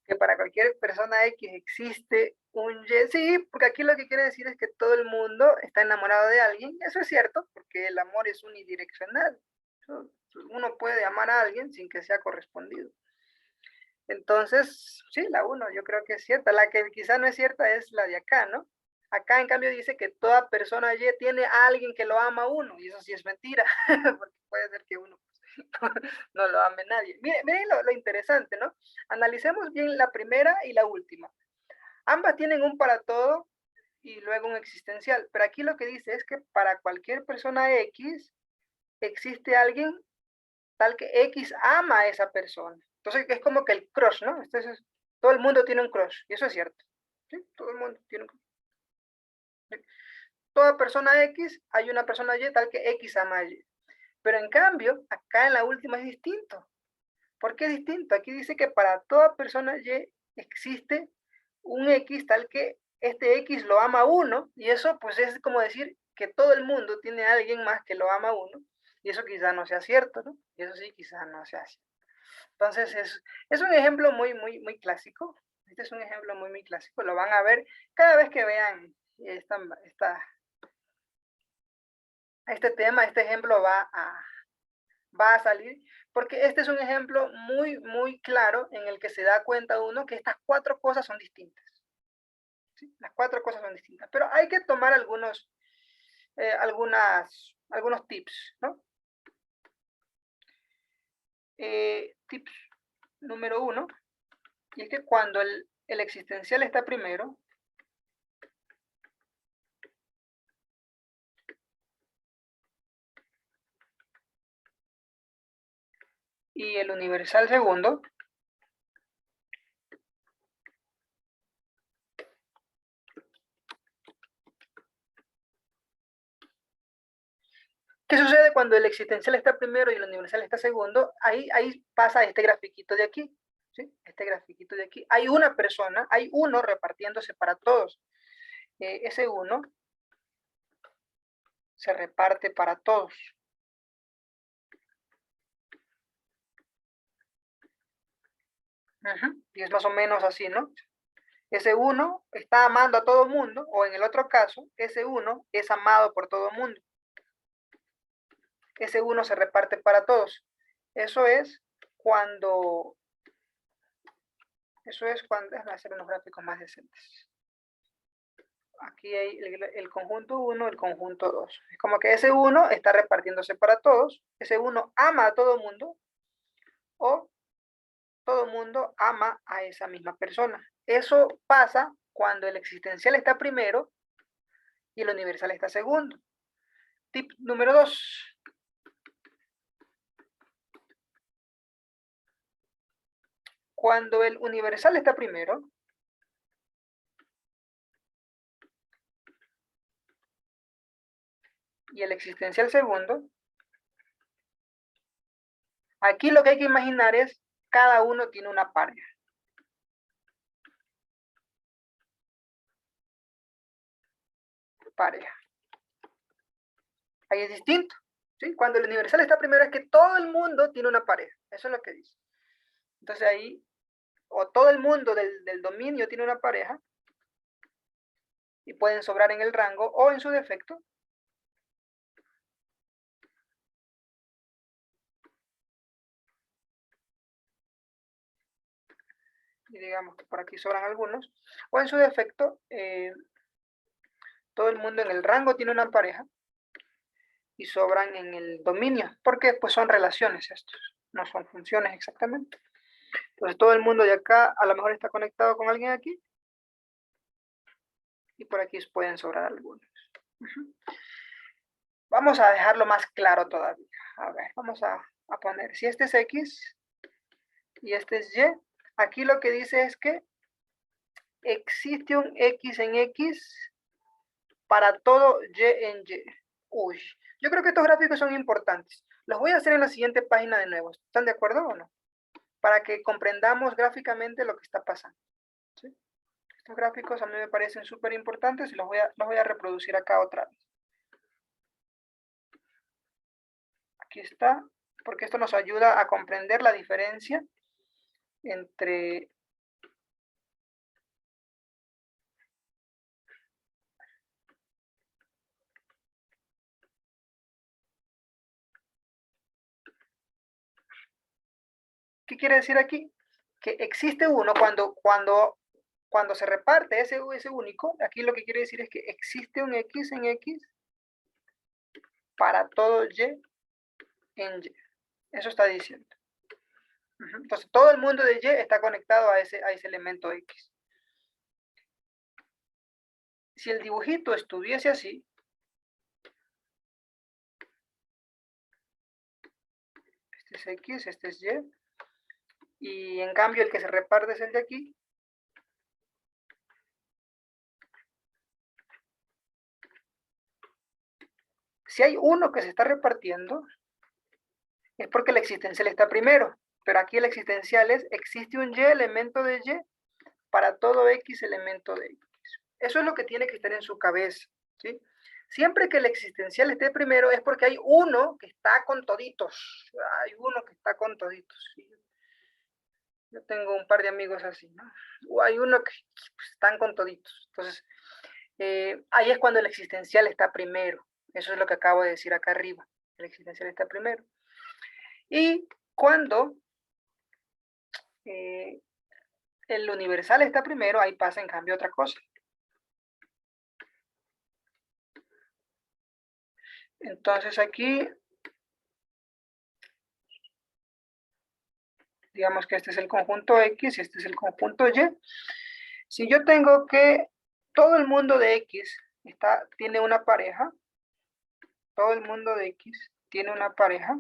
Que para cualquier persona X existe un Y. Sí, porque aquí lo que quiere decir es que todo el mundo está enamorado de alguien. Eso es cierto, porque el amor es unidireccional. Uno puede amar a alguien sin que sea correspondido. Entonces, sí, la 1 yo creo que es cierta. La que quizá no es cierta es la de acá, ¿no? Acá, en cambio, dice que toda persona Y tiene a alguien que lo ama a uno, y eso sí es mentira, porque puede ser que uno no lo ame nadie. Miren lo interesante, ¿no? Analicemos bien la primera y la última. Ambas tienen un para todo y luego un existencial, pero aquí lo que dice es que para cualquier persona X existe alguien tal que X ama a esa persona. Entonces es como que el crush, ¿no? Entonces, todo el mundo tiene un crush, y eso es cierto. ¿Sí? Todo el mundo tiene un crush. ¿Sí? Toda persona X, hay una persona Y tal que X ama a Y. Pero en cambio, acá en la última es distinto. ¿Por qué es distinto? Aquí dice que para toda persona Y existe un X tal que este X lo ama a uno, y eso pues es como decir que todo el mundo tiene a alguien más que lo ama a uno, y eso quizá no sea cierto, ¿no? Y eso sí, quizá no sea cierto. Entonces es un ejemplo muy clásico. Este es un ejemplo muy clásico. Lo van a ver cada vez que vean este tema, este ejemplo va a salir, porque este es un ejemplo muy claro en el que se da cuenta uno que estas 4 cosas son distintas. ¿Sí? Las 4 cosas son distintas, pero hay que tomar algunos tips, ¿no? Tips número 1, y es que cuando el existencial está primero, y el universal segundo, ¿qué sucede cuando el existencial está primero y el universal está segundo? Ahí pasa este grafiquito de aquí, ¿sí? Este grafiquito de aquí. Hay una persona, hay uno repartiéndose para todos. Ese uno se reparte para todos. Y es más o menos así, ¿no? Ese uno está amando a todo el mundo, o en el otro caso, ese uno es amado por todo el mundo. Ese uno se reparte para todos. Eso es cuando, déjame hacer unos gráficos más decentes. Aquí hay el conjunto 1, el conjunto 2. Es como que ese 1 está repartiéndose para todos, ese 1 ama a todo el mundo, o todo el mundo ama a esa misma persona. Eso pasa cuando el existencial está primero y el universal está segundo. Tip número 2. Cuando el universal está primero y el existencial segundo, aquí lo que hay que imaginar es cada uno tiene una pareja. Ahí es distinto. ¿Sí? Cuando el universal está primero es que todo el mundo tiene una pareja. Eso es lo que dice. Entonces ahí, o todo el mundo del dominio tiene una pareja, y pueden sobrar en el rango, o en su defecto, y digamos que por aquí sobran algunos, o en su defecto, todo el mundo en el rango tiene una pareja, y sobran en el dominio, porque pues son relaciones estos, no son funciones exactamente. Entonces todo el mundo de acá a lo mejor está conectado con alguien aquí, y por aquí pueden sobrar algunos. Vamos a dejarlo más claro todavía. A ver, vamos a poner, si este es X y este es Y, aquí lo que dice es que existe un X en X para todo Y en Y. Uy, yo creo que estos gráficos son importantes. Los voy a hacer en la siguiente página de nuevo. ¿Están de acuerdo o no? Para que comprendamos gráficamente lo que está pasando. ¿Sí? Estos gráficos a mí me parecen súper importantes y los voy a reproducir acá otra vez. Aquí está, porque esto nos ayuda a comprender la diferencia entre ¿qué quiere decir aquí? Que existe uno cuando se reparte ese único, aquí lo que quiere decir es que existe un X en X para todo Y en Y. Eso está diciendo. Entonces, todo el mundo de Y está conectado a ese elemento X. Si el dibujito estuviese así, este es X, este es Y, y en cambio el que se reparte es el de aquí, si hay uno que se está repartiendo, es porque el existencial está primero, pero aquí el existencial es, existe un Y elemento de Y para todo X elemento de X. Eso es lo que tiene que estar en su cabeza, ¿sí? Siempre que el existencial esté primero es porque hay uno que está con toditos, hay uno que está con toditos. ¿Sí? Yo tengo un par de amigos así, ¿no? O hay uno que pues, están con toditos. Entonces, ahí es cuando el existencial está primero. Eso es lo que acabo de decir acá arriba. El existencial está primero. Y cuando el universal está primero, ahí pasa en cambio otra cosa. Entonces aquí, digamos que este es el conjunto X y este es el conjunto Y. Si yo tengo que todo el mundo de X tiene una pareja, todo el mundo de X tiene una pareja,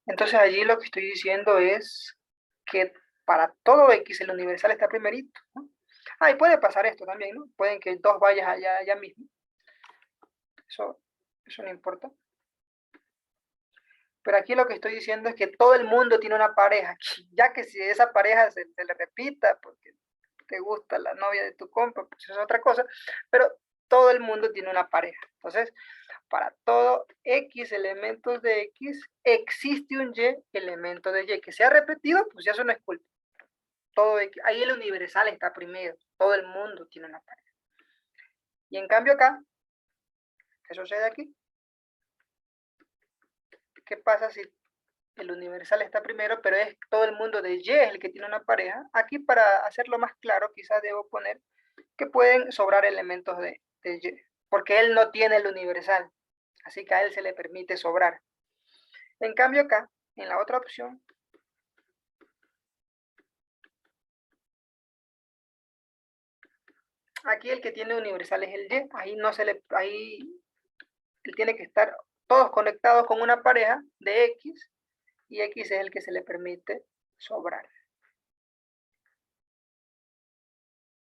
entonces allí lo que estoy diciendo es que para todo X el universal está primerito, ¿no? Ah, y puede pasar esto también, ¿no? Pueden que dos vayas allá mismo. Eso no importa. Pero aquí lo que estoy diciendo es que todo el mundo tiene una pareja, ya que si esa pareja se le repita porque te gusta la novia de tu compa, pues eso es otra cosa, pero todo el mundo tiene una pareja. Entonces, para todo X elementos de X, existe un Y elemento de Y. Que sea repetido, pues ya eso no es culpa. Todo X, ahí el universal está primero, todo el mundo tiene una pareja. Y en cambio acá, ¿qué sucede aquí? ¿Qué pasa si el universal está primero, pero es todo el mundo de Y es el que tiene una pareja? Aquí para hacerlo más claro, quizás debo poner que pueden sobrar elementos de Y, porque él no tiene el universal, así que a él se le permite sobrar. En cambio acá, en la otra opción, aquí el que tiene universal es el Y, ahí él tiene que estar todos conectados con una pareja de X, y X es el que se le permite sobrar.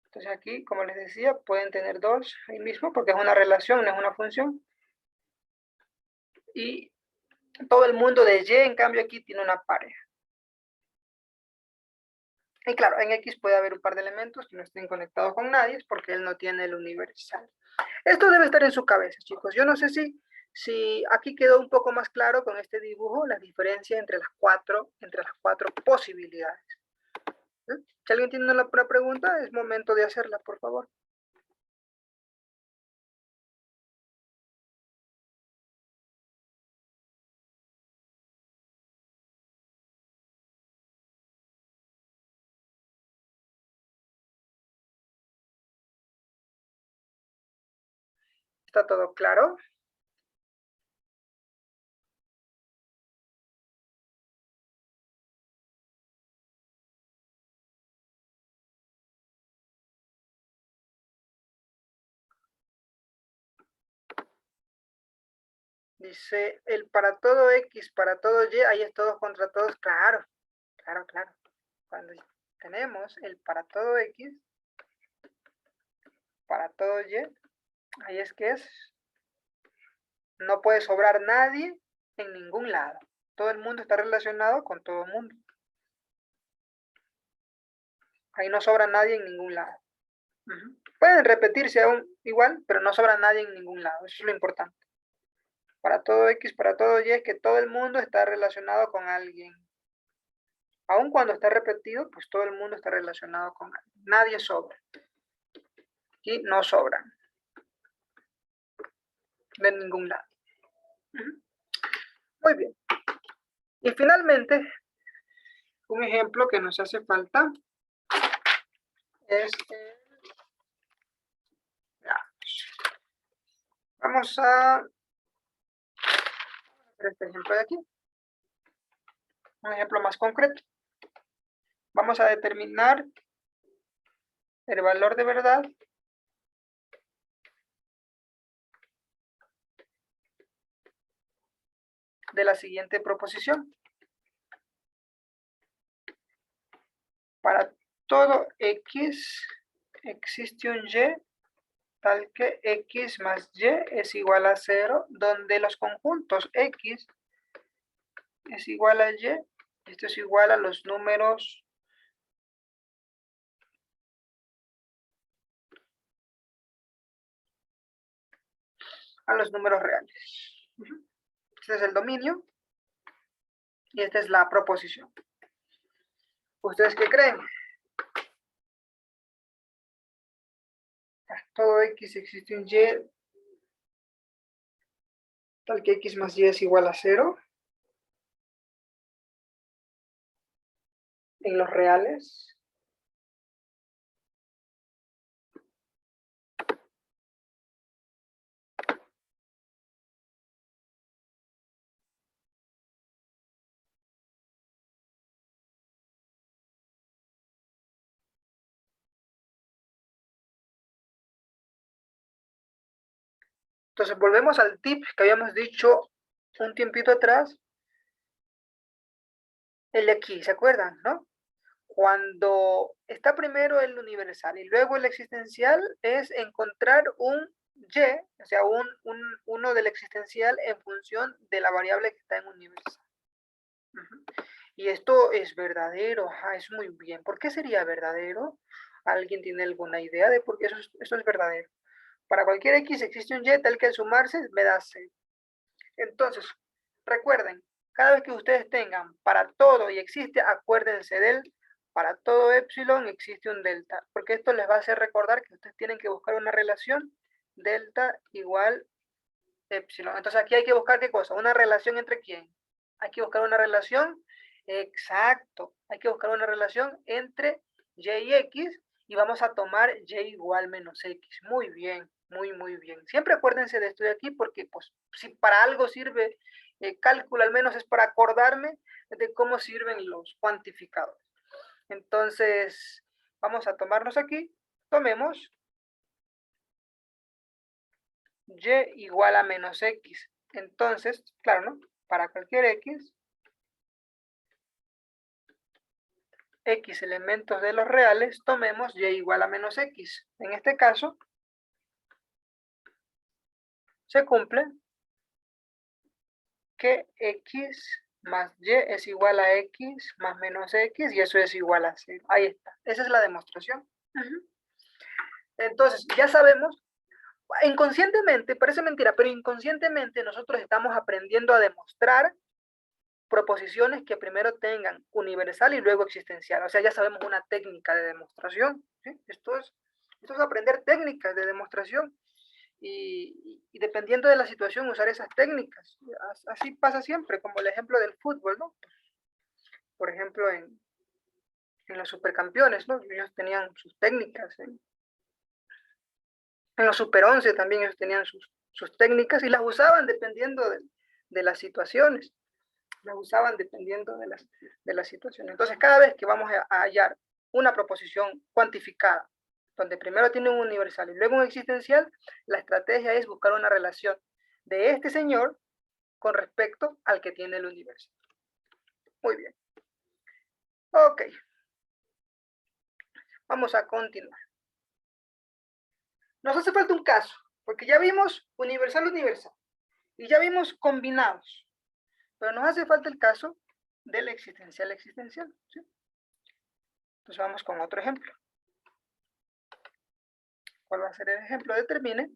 Entonces aquí, como les decía, pueden tener dos ahí mismo, porque es una relación, no es una función. Y todo el mundo de Y, en cambio, aquí tiene una pareja. Y claro, en X puede haber un par de elementos que no estén conectados con nadie, porque él no tiene el universal. Esto debe estar en su cabeza, chicos. Yo no sé si aquí quedó un poco más claro con este dibujo la diferencia entre las cuatro posibilidades. Si alguien tiene una pregunta, es momento de hacerla, por favor. ¿Está todo claro? Dice, el para todo X, para todo Y, ahí es todos contra todos. Claro, claro, claro. Cuando tenemos el para todo X, para todo Y, ahí es que es, no puede sobrar nadie en ningún lado. Todo el mundo está relacionado con todo el mundo. Ahí no sobra nadie en ningún lado. Pueden repetirse aún igual, pero no sobra nadie en ningún lado. Eso es lo importante. Para todo X, para todo Y, es que todo el mundo está relacionado con alguien. Aun cuando está repetido, pues todo el mundo está relacionado con alguien. Nadie sobra. Y no sobran. De ningún lado. Muy bien. Y finalmente, un ejemplo que nos hace falta es vamos a hacer este ejemplo de aquí. Un ejemplo más concreto. Vamos a determinar el valor de verdad de la siguiente proposición. Para todo X existe un Y tal que X más Y es igual a 0, donde los conjuntos X es igual a Y, esto es igual a los números reales. Este es el dominio y esta es la proposición. ¿Ustedes qué creen? Para todo X existe un Y tal que X más Y es igual a 0 en los reales. Entonces volvemos al tip que habíamos dicho un tiempito atrás. El de aquí, ¿se acuerdan? ¿No? Cuando está primero el universal y luego el existencial, es encontrar un Y, o sea, uno del existencial en función de la variable que está en universal. Y esto es verdadero, es muy bien. ¿Por qué sería verdadero? ¿Alguien tiene alguna idea de por qué eso es verdadero? Para cualquier X existe un Y tal que al sumarse me da 0. Entonces, recuerden, cada vez que ustedes tengan para todo y existe, acuérdense del para todo epsilon existe un delta, porque esto les va a hacer recordar que ustedes tienen que buscar una relación delta igual epsilon. Entonces aquí hay que buscar ¿qué cosa? Una relación entre quién. Hay que buscar una relación, exacto, hay que buscar una relación entre y y x y vamos a tomar y igual menos x. Muy bien, muy bien. Siempre acuérdense de esto de aquí porque pues si para algo sirve cálculo, al menos es para acordarme de cómo sirven los cuantificadores. Entonces, vamos a tomarnos aquí, tomemos y igual a menos x. Entonces, claro, ¿no? Para cualquier x elementos de los reales, tomemos y igual a menos x. En este caso, se cumple que x más y es igual a x más menos x y eso es igual a 0. Ahí está. Esa es la demostración. Entonces, ya sabemos, inconscientemente, parece mentira, pero inconscientemente nosotros estamos aprendiendo a demostrar proposiciones que primero tengan universal y luego existencial. O sea, ya sabemos una técnica de demostración. ¿Sí? Esto es aprender técnicas de demostración y dependiendo de la situación usar esas técnicas. Así pasa siempre, como el ejemplo del fútbol, ¿no? Por ejemplo, en los supercampeones, ¿no? Ellos tenían sus técnicas. En los super 11 también ellos tenían sus técnicas y las usaban dependiendo de las situaciones. Las usaban dependiendo de las situaciones. Entonces, cada vez que vamos a hallar una proposición cuantificada, donde primero tiene un universal y luego un existencial, la estrategia es buscar una relación de este señor con respecto al que tiene el universo. Muy bien. Ok. Vamos a continuar. Nos hace falta un caso, porque ya vimos universal-universal y ya vimos combinados, pero nos hace falta el caso del existencial-existencial, ¿sí? Entonces vamos con otro ejemplo. ¿Cuál va a ser el ejemplo? Determine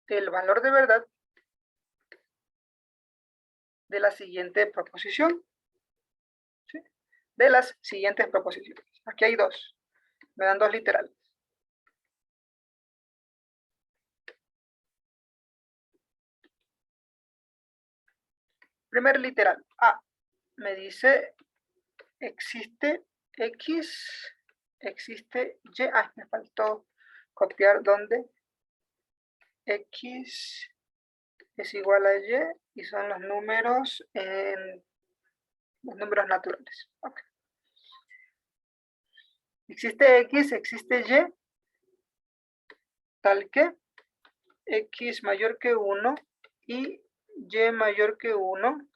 el valor de verdad de la siguiente proposición, ¿sí? De las siguientes proposiciones. Aquí hay dos. Me dan dos literales. Primer literal. A. Me dice, existe X, existe Y. Ah, me faltó copiar donde X es igual a Y y son los números naturales. Okay. Existe X, existe Y, tal que X mayor que 1 y Y mayor que 1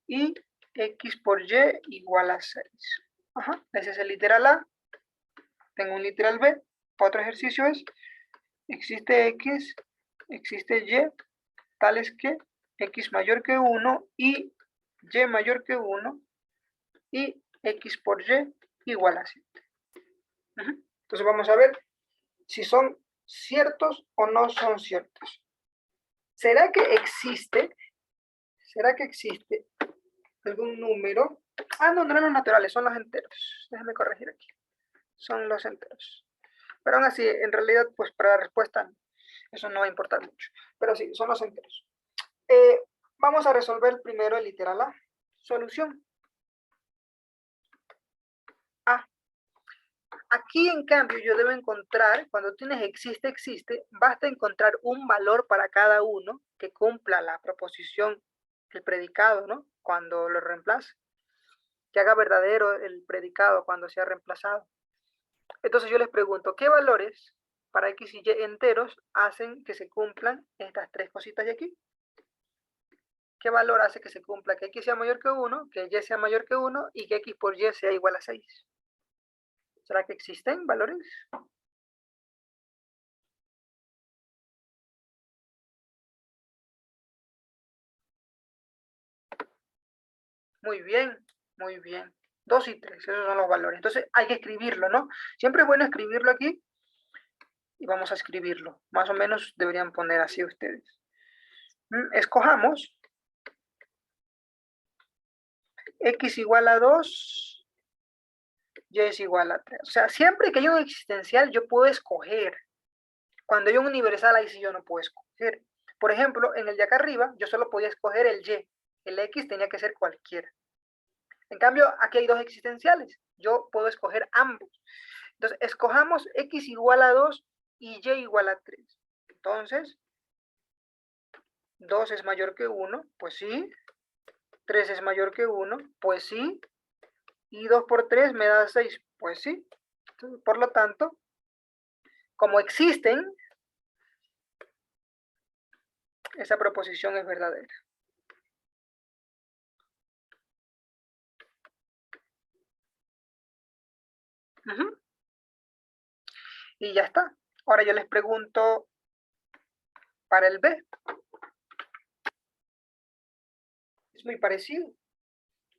y X por Y igual a 6. Ajá, ese es el literal A. Tengo un literal B. Otro ejercicio es, existe X, existe Y, tales que X mayor que 1 y Y mayor que 1 y X por Y igual a 7. Entonces vamos a ver si son ciertos o no son ciertos. ¿Será que existe algún número? Ah, no, no eran los naturales, son los enteros. Déjame corregir aquí. Son los enteros. Pero aún así, en realidad, pues para la respuesta, eso no va a importar mucho. Pero sí, son los enteros. Vamos a resolver primero el literal A. Solución. A. Aquí, en cambio, yo debo encontrar, cuando tienes existe, basta encontrar un valor para cada uno que cumpla la proposición, el predicado, ¿no? Cuando lo reemplace. Que haga verdadero el predicado cuando sea reemplazado. Entonces yo les pregunto, ¿qué valores para X y Y enteros hacen que se cumplan estas tres cositas de aquí? ¿Qué valor hace que se cumpla que X sea mayor que 1, que Y sea mayor que 1 y que X por Y sea igual a 6? ¿Será que existen valores? Muy bien, muy bien. 2 y 3, esos son los valores. Entonces hay que escribirlo, ¿no? Siempre es bueno escribirlo aquí. Y vamos a escribirlo. Más o menos deberían poner así ustedes. Escojamos X igual a 2, Y es igual a 3. O sea, siempre que hay un existencial, yo puedo escoger. Cuando hay un universal, ahí sí yo no puedo escoger. Por ejemplo, en el de acá arriba, yo solo podía escoger el Y. El X tenía que ser cualquiera. En cambio, aquí hay dos existenciales. Yo puedo escoger ambos. Entonces, escojamos X igual a 2 y Y igual a 3. Entonces, 2 es mayor que 1, pues sí. 3 es mayor que 1, pues sí. Y 2 por 3 me da 6, pues sí. Entonces, por lo tanto, como existen, esa proposición es verdadera. Y ya está. Ahora yo les pregunto para el B. Es muy parecido.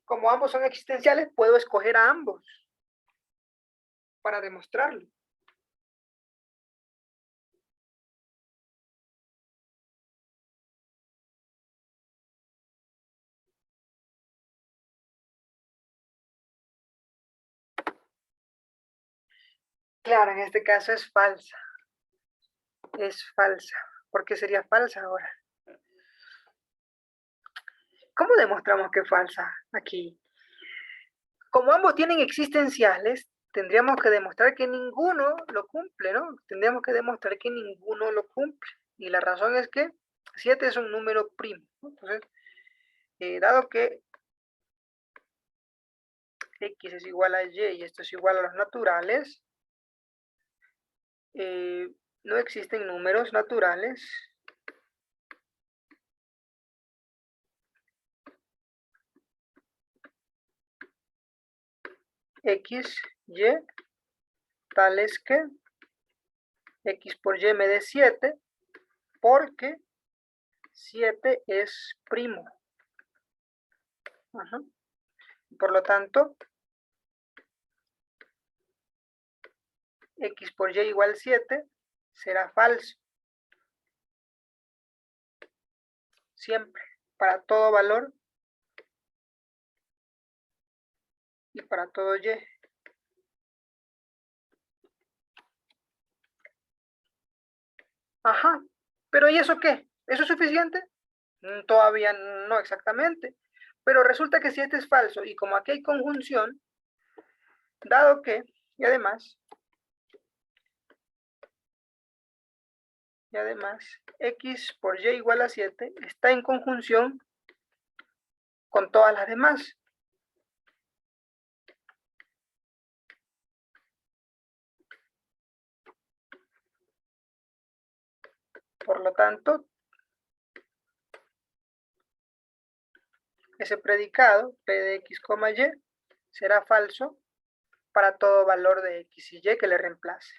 Como ambos son existenciales, puedo escoger a ambos para demostrarlo. Claro, en este caso es falsa. Es falsa. ¿Por qué sería falsa ahora? ¿Cómo demostramos que es falsa aquí? Como ambos tienen existenciales, tendríamos que demostrar que ninguno lo cumple, ¿no? Tendríamos que demostrar que ninguno lo cumple. Y la razón es que 7 es un número primo, ¿no? Entonces, dado que X es igual a Y y esto es igual a los naturales, no existen números naturales x, y, tales que x por y me dé 7, porque 7 es primo. Ajá. Por lo tanto, x por y igual 7 será falso. Siempre, para todo valor y para todo y. Ajá, pero ¿y eso qué? ¿Eso es suficiente? Todavía no exactamente. Pero resulta que si este es falso y como aquí hay conjunción, dado que, y además, x por y igual a 7 está en conjunción con todas las demás. Por lo tanto, ese predicado, p de x, y, será falso para todo valor de x y y que le reemplace.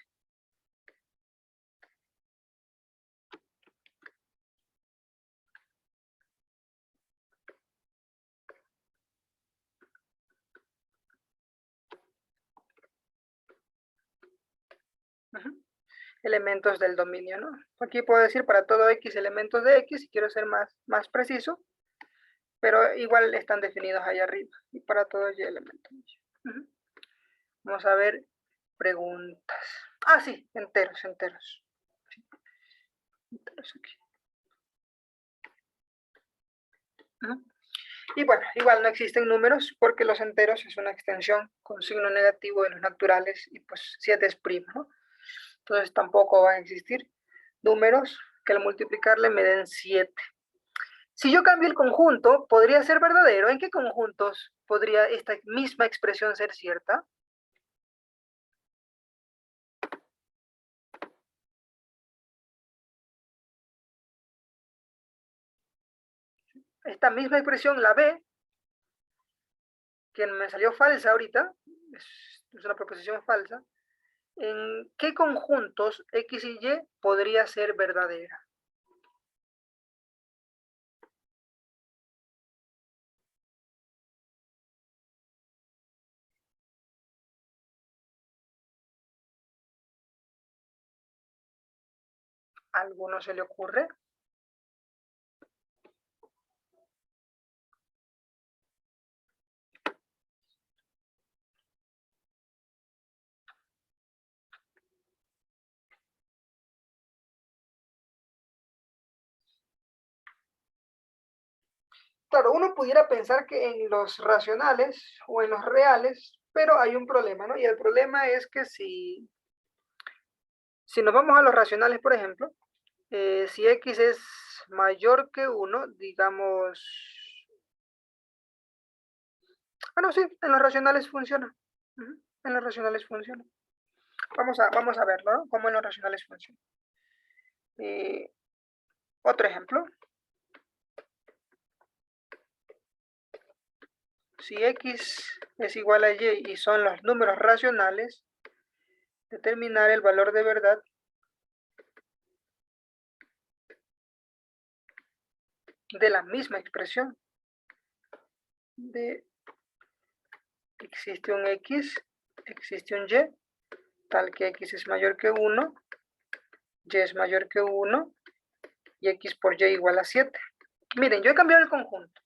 Elementos del dominio, ¿no? Aquí puedo decir para todo x elementos de x, si quiero ser más preciso, pero igual están definidos ahí arriba, y para todo y elementos. Vamos a ver preguntas. Ah, sí, enteros. Sí. Enteros aquí. Y bueno, igual no existen números porque los enteros es una extensión con signo negativo de los naturales y pues 7 es primo, ¿no? Entonces tampoco van a existir números que al multiplicarle me den 7. Si yo cambio el conjunto, ¿podría ser verdadero? ¿En qué conjuntos podría esta misma expresión ser cierta? Esta misma expresión, la B, que me salió falsa ahorita, es una proposición falsa, ¿en qué conjuntos X y Y podría ser verdadera? ¿A alguno se le ocurre? Claro, uno pudiera pensar que en los racionales o en los reales, pero hay un problema, ¿no? Y el problema es que si nos vamos a los racionales, por ejemplo, si x es mayor que 1, digamos... Bueno, sí, en los racionales funciona. En los racionales funciona. Vamos a verlo, ¿no? Cómo en los racionales funciona. Otro ejemplo. Si x es igual a y y son los números racionales, determinar el valor de verdad de la misma expresión de existe un x, existe un y, tal que x es mayor que 1, y es mayor que 1, y x por y igual a 7. Miren, yo he cambiado el conjunto,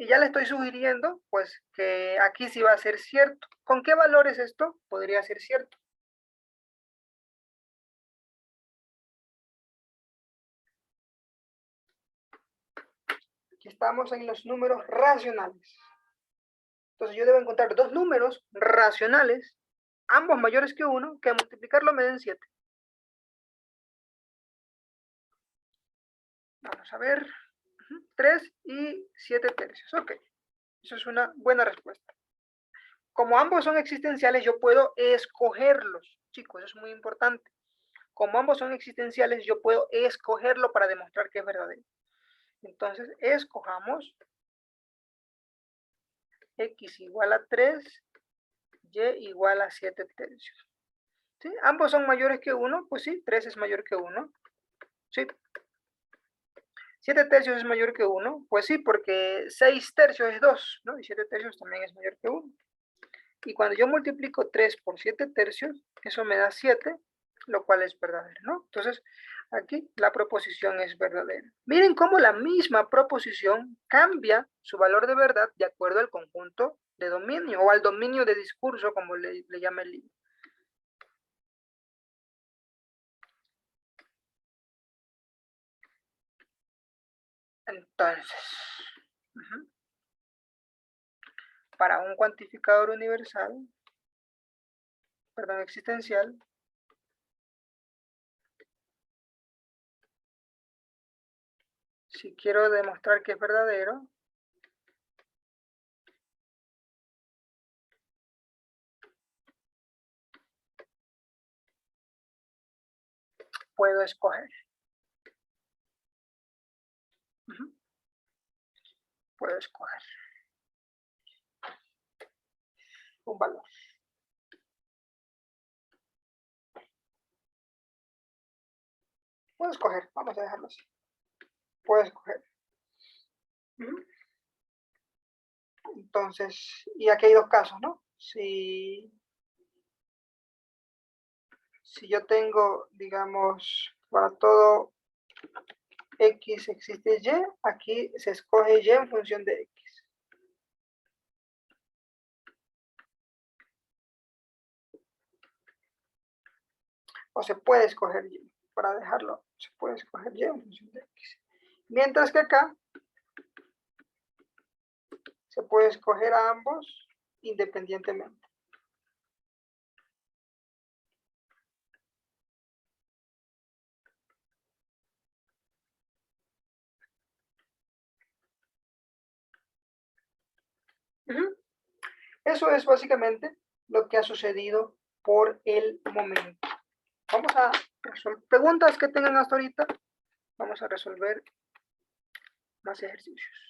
y ya le estoy sugiriendo, pues, que aquí sí va a ser cierto. ¿Con qué valores esto podría ser cierto? Aquí estamos en los números racionales. Entonces yo debo encontrar dos números racionales, ambos mayores que 1, que al multiplicarlo me den 7. Vamos a ver. 3 y 7 tercios. Ok. Eso es una buena respuesta. Como ambos son existenciales, yo puedo escogerlos. Chicos, eso es muy importante. como ambos son existenciales, yo puedo escogerlo para demostrar que es verdadero. Entonces, escojamos x igual a 3, y igual a 7 tercios. ¿Sí? Ambos son mayores que 1, pues sí, 3 es mayor que 1. ¿Sí? 7 tercios es mayor que 1, pues sí, porque 6 tercios es 2, ¿no? Y 7 tercios también es mayor que 1. Y cuando yo multiplico 3 por 7 tercios, eso me da 7, lo cual es verdadero, ¿no? Entonces, aquí la proposición es verdadera. Miren cómo la misma proposición cambia su valor de verdad de acuerdo al conjunto de dominio, o al dominio de discurso, como le llama el libro. Entonces, para un cuantificador universal, perdón, existencial, si quiero demostrar que es verdadero, puedo escoger. Puedo escoger un valor. Puedo escoger, vamos a dejarlo así. Puedo escoger. Entonces, y aquí hay dos casos, ¿no? Si yo tengo, digamos, para todo x existe y, aquí se escoge y en función de x. O se puede escoger y, para dejarlo, se puede escoger y en función de x. Mientras que acá se puede escoger a ambos independientemente. Eso es básicamente lo que ha sucedido por el momento. Vamos a resolver preguntas que tengan hasta ahorita. Vamos a resolver más ejercicios.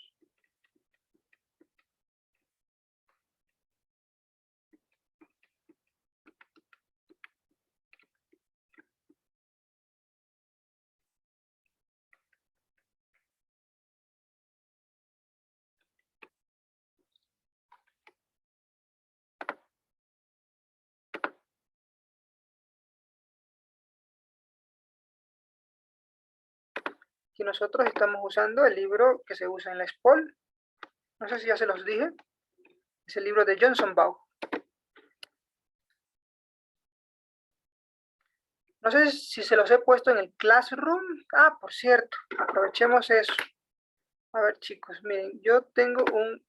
Aquí nosotros estamos usando el libro que se usa en la SPOL. No sé si ya se los dije. Es el libro de Johnson Baugh. No sé si se los he puesto en el Classroom. Ah, por cierto, aprovechemos eso. A ver, chicos, miren, yo tengo un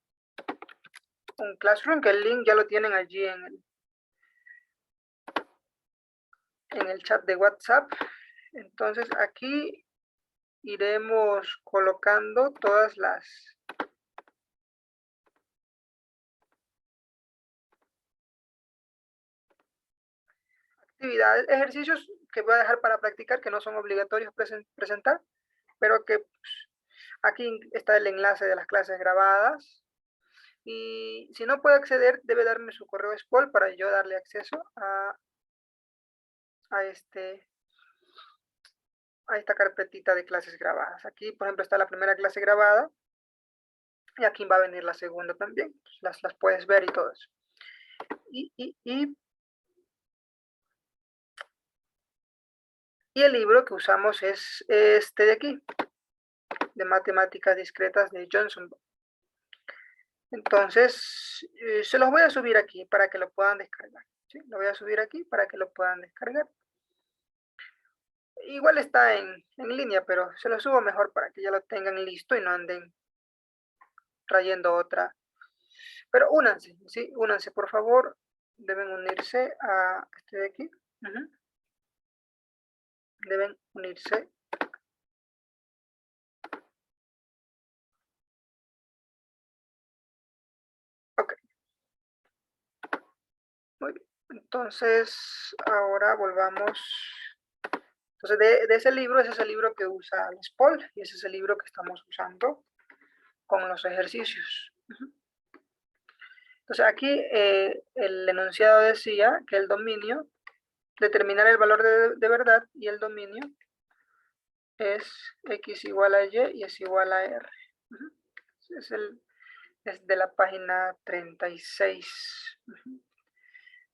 Classroom que el link ya lo tienen allí en el chat de WhatsApp. Entonces aquí iremos colocando todas las actividades, ejercicios que voy a dejar para practicar, que no son obligatorios presentar, pero que pues, aquí está el enlace de las clases grabadas. Y si no puede acceder, debe darme su correo SPOL para yo darle acceso a esta carpetita de clases grabadas. Aquí, por ejemplo, está la primera clase grabada y aquí va a venir la segunda también. Las puedes ver y todo eso. Y el libro que usamos es este de aquí, de Matemáticas Discretas de Johnson. Entonces, se los voy a subir aquí para que lo puedan descargar. ¿Sí? Lo voy a subir aquí para que lo puedan descargar. Igual está en línea, pero se lo subo mejor para que ya lo tengan listo y no anden trayendo otra. Pero únanse, ¿sí? Únanse, por favor. Deben unirse a este de aquí. Deben unirse. Ok. Muy bien. Entonces, ahora volvamos Entonces, de ese libro, ese es el libro que usa el SPOL y ese es el libro que estamos usando con los ejercicios. Entonces, aquí el enunciado decía que el dominio, determinar el valor de verdad y el dominio es x igual a y y es igual a r. Es de la página 36.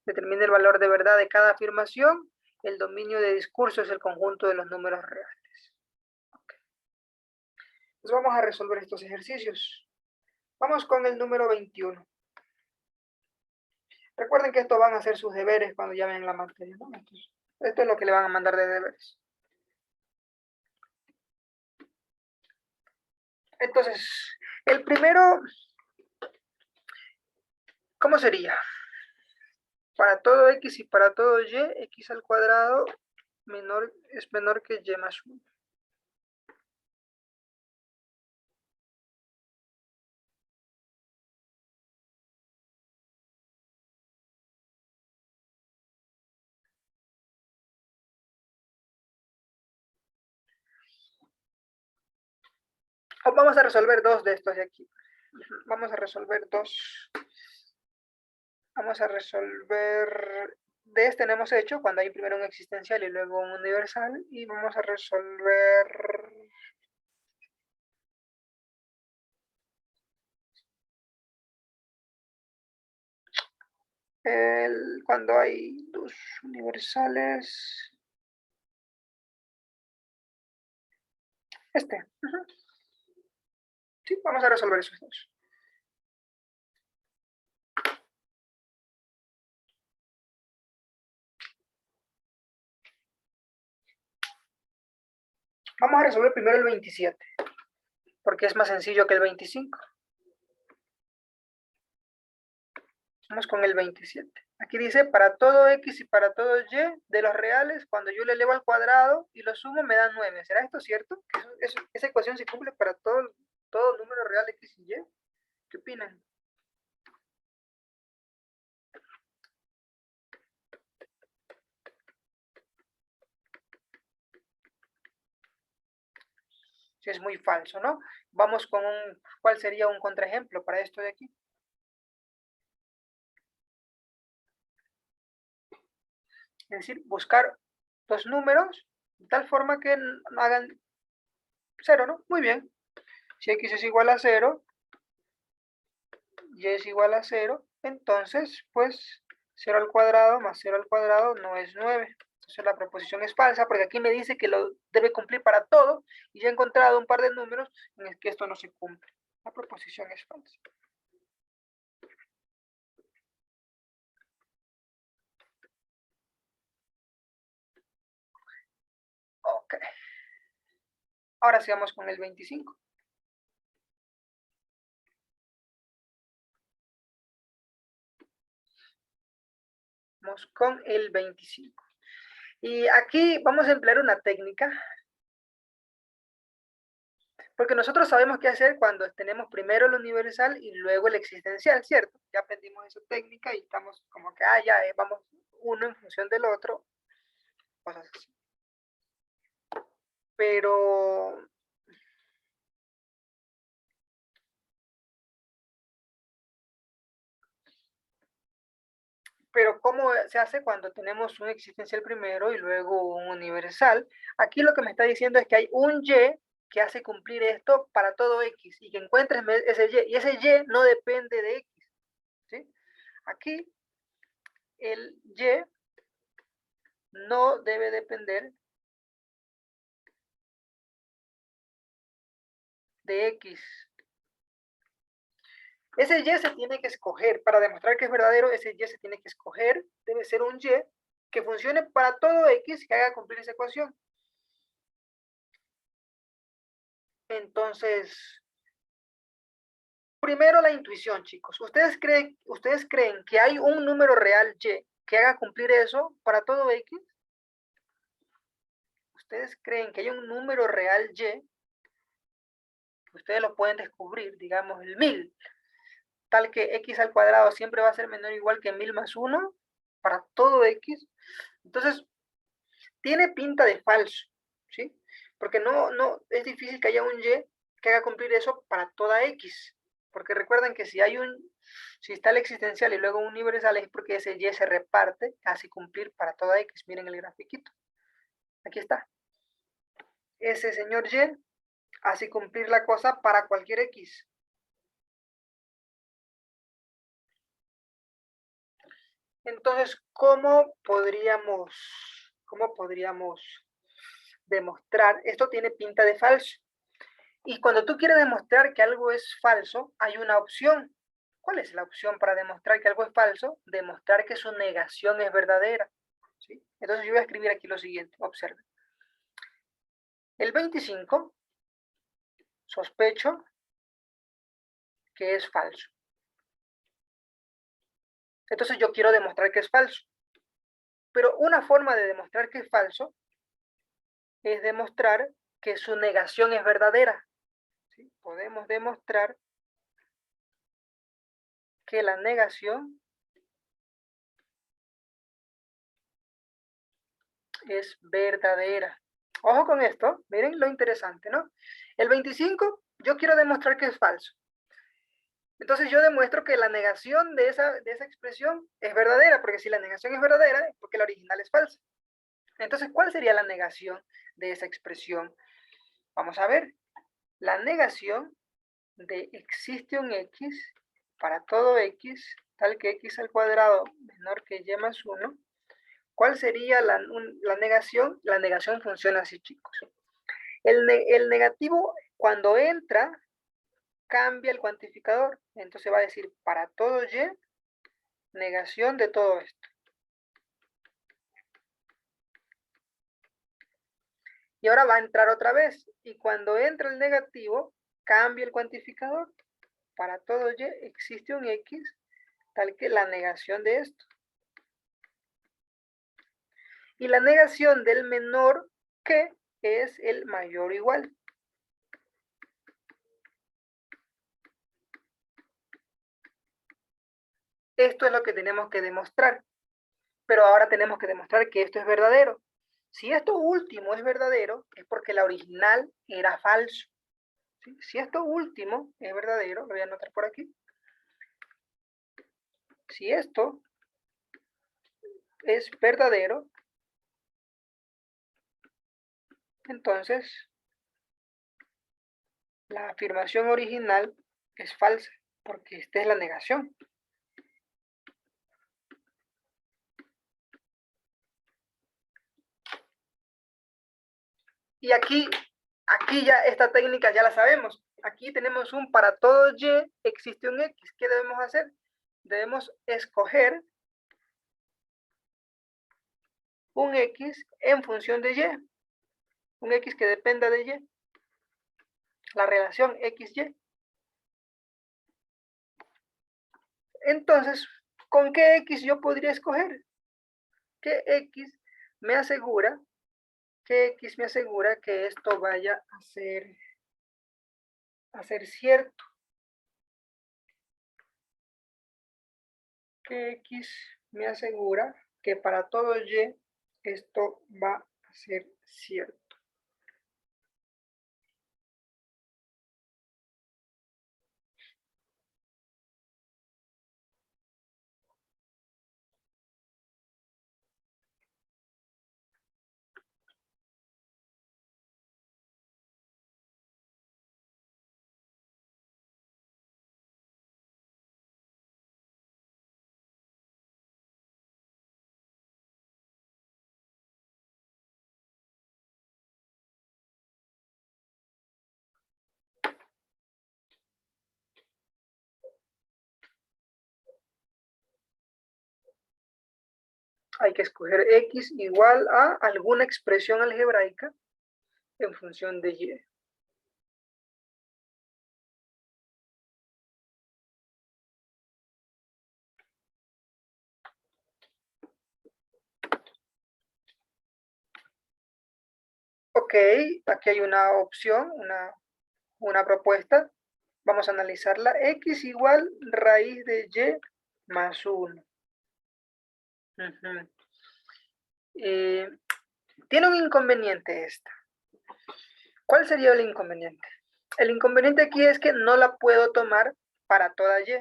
Determina el valor de verdad de cada afirmación. El dominio de discurso es el conjunto de los números reales. Okay. Entonces vamos a resolver estos ejercicios. Vamos con el número 21. Recuerden que esto van a hacer sus deberes cuando ya ven la materia, ¿no? Entonces, esto es lo que le van a mandar de deberes. Entonces, el primero, ¿cómo sería? Para todo x y para todo y, x al cuadrado es menor que y más 1. Vamos a resolver dos de estos de aquí. Vamos a resolver dos. Vamos a resolver... De este hemos hecho cuando hay primero un existencial y luego un universal. Y vamos a resolver... cuando hay dos universales... Este. Sí, vamos a resolver esos dos. Vamos a resolver primero el 27, porque es más sencillo que el 25. Vamos con el 27. Aquí dice, para todo x y para todo y de los reales, cuando yo le elevo al cuadrado y lo sumo me da 9. ¿Será esto cierto? ¿Esa ecuación se cumple para todo número real x y y? ¿Qué opinan? Sí, es muy falso, ¿no? Vamos con ¿cuál sería un contraejemplo para esto de aquí? Es decir, buscar dos números de tal forma que hagan 0, ¿no? Muy bien. Si x es igual a 0, y es igual a 0, entonces, pues, 0 al cuadrado más 0 al cuadrado no es 9. Entonces la proposición es falsa, porque aquí me dice que lo debe cumplir para todo, y ya he encontrado un par de números en el que esto no se cumple. La proposición es falsa. Ok. Ahora sigamos con el 25. Vamos con el 25. Y aquí vamos a emplear una técnica, porque nosotros sabemos qué hacer cuando tenemos primero el universal y luego el existencial, ¿cierto? Ya aprendimos esa técnica y estamos como que, ya, vamos uno en función del otro, cosas así. Pero ¿cómo se hace cuando tenemos un existencial primero y luego un universal? Aquí lo que me está diciendo es que hay un y que hace cumplir esto para todo x y que encuentres ese y ese y no depende de x, ¿sí? Aquí el y no debe depender de x. Ese y se tiene que escoger. Para demostrar que es verdadero, ese y se tiene que escoger. Debe ser un y que funcione para todo x que haga cumplir esa ecuación. Entonces, primero la intuición, chicos. ¿Ustedes creen que hay un número real y que haga cumplir eso para todo x? ¿Ustedes creen que hay un número real y? Ustedes lo pueden descubrir, digamos, el 1000. Tal que x al cuadrado siempre va a ser menor o igual que 1000 más 1 para todo x. Entonces, tiene pinta de falso, ¿sí? Porque no es difícil que haya un y que haga cumplir eso para toda x. Porque recuerden que si está el existencial y luego un universal es porque ese y se reparte, hace cumplir para toda x. Miren el grafiquito. Aquí está. Ese señor y hace cumplir la cosa para cualquier x. Entonces, ¿cómo podríamos demostrar? Esto tiene pinta de falso. Y cuando tú quieres demostrar que algo es falso, hay una opción. ¿Cuál es la opción para demostrar que algo es falso? Demostrar que su negación es verdadera. ¿Sí? Entonces yo voy a escribir aquí lo siguiente. Observen. El 25, sospecho que es falso. Entonces yo quiero demostrar que es falso. Pero una forma de demostrar que es falso es demostrar que su negación es verdadera. ¿Sí? Podemos demostrar que la negación es verdadera. Ojo con esto, miren lo interesante, ¿no? El 25, yo quiero demostrar que es falso. Entonces yo demuestro que la negación de esa expresión es verdadera, porque si la negación es verdadera, es porque la original es falsa. Entonces, ¿cuál sería la negación de esa expresión? Vamos a ver. La negación de existe un x para todo x, tal que x al cuadrado menor que y más 1. ¿Cuál sería la negación? La negación funciona así, chicos. El negativo, cuando entra, cambia el cuantificador. Entonces va a decir, para todo y, negación de todo esto. Y ahora va a entrar otra vez. Y cuando entra el negativo, cambia el cuantificador. Para todo y existe un x, tal que la negación de esto. Y la negación del menor que es el mayor o igual. Esto es lo que tenemos que demostrar. Pero ahora tenemos que demostrar que esto es verdadero. Si esto último es verdadero, es porque la original era falso. ¿Sí? Si esto último es verdadero, lo voy a anotar por aquí. Si esto es verdadero, entonces la afirmación original es falsa, porque esta es la negación. Y aquí ya esta técnica ya la sabemos. Aquí tenemos un para todo y existe un x. ¿Qué debemos hacer? Debemos escoger un x en función de y. Un x que dependa de y. La relación xy. Entonces, ¿con qué x yo podría escoger? ¿Qué x me asegura? ¿Qué x me asegura que esto vaya a ser cierto? ¿Qué x me asegura que para todo y esto va a ser cierto? Hay que escoger x igual a alguna expresión algebraica en función de y. Ok, aquí hay una opción, una propuesta. Vamos a analizarla. X igual raíz de y más 1. Tiene un inconveniente esta. ¿Cuál sería el inconveniente? El inconveniente aquí es que no la puedo tomar para toda y.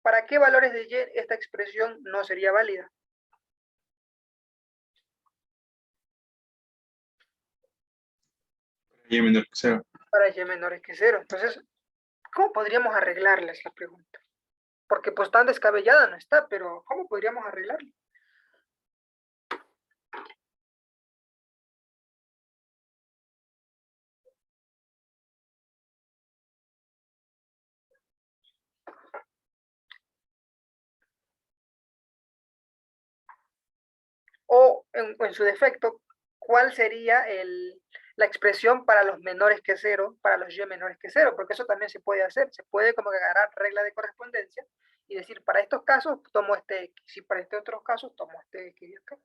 ¿Para qué valores de y esta expresión no sería válida? Y menor que 0. Para y menores que 0. Entonces, ¿cómo podríamos arreglarles la pregunta? Porque pues tan descabellada no está, pero ¿cómo podríamos arreglarlo? O en su defecto, ¿cuál sería la expresión para los menores que 0, para los y menores que 0? Porque eso también se puede hacer, se puede como que agarrar regla de correspondencia y decir, para estos casos tomo este x, y para estos otros casos tomo este x de acá.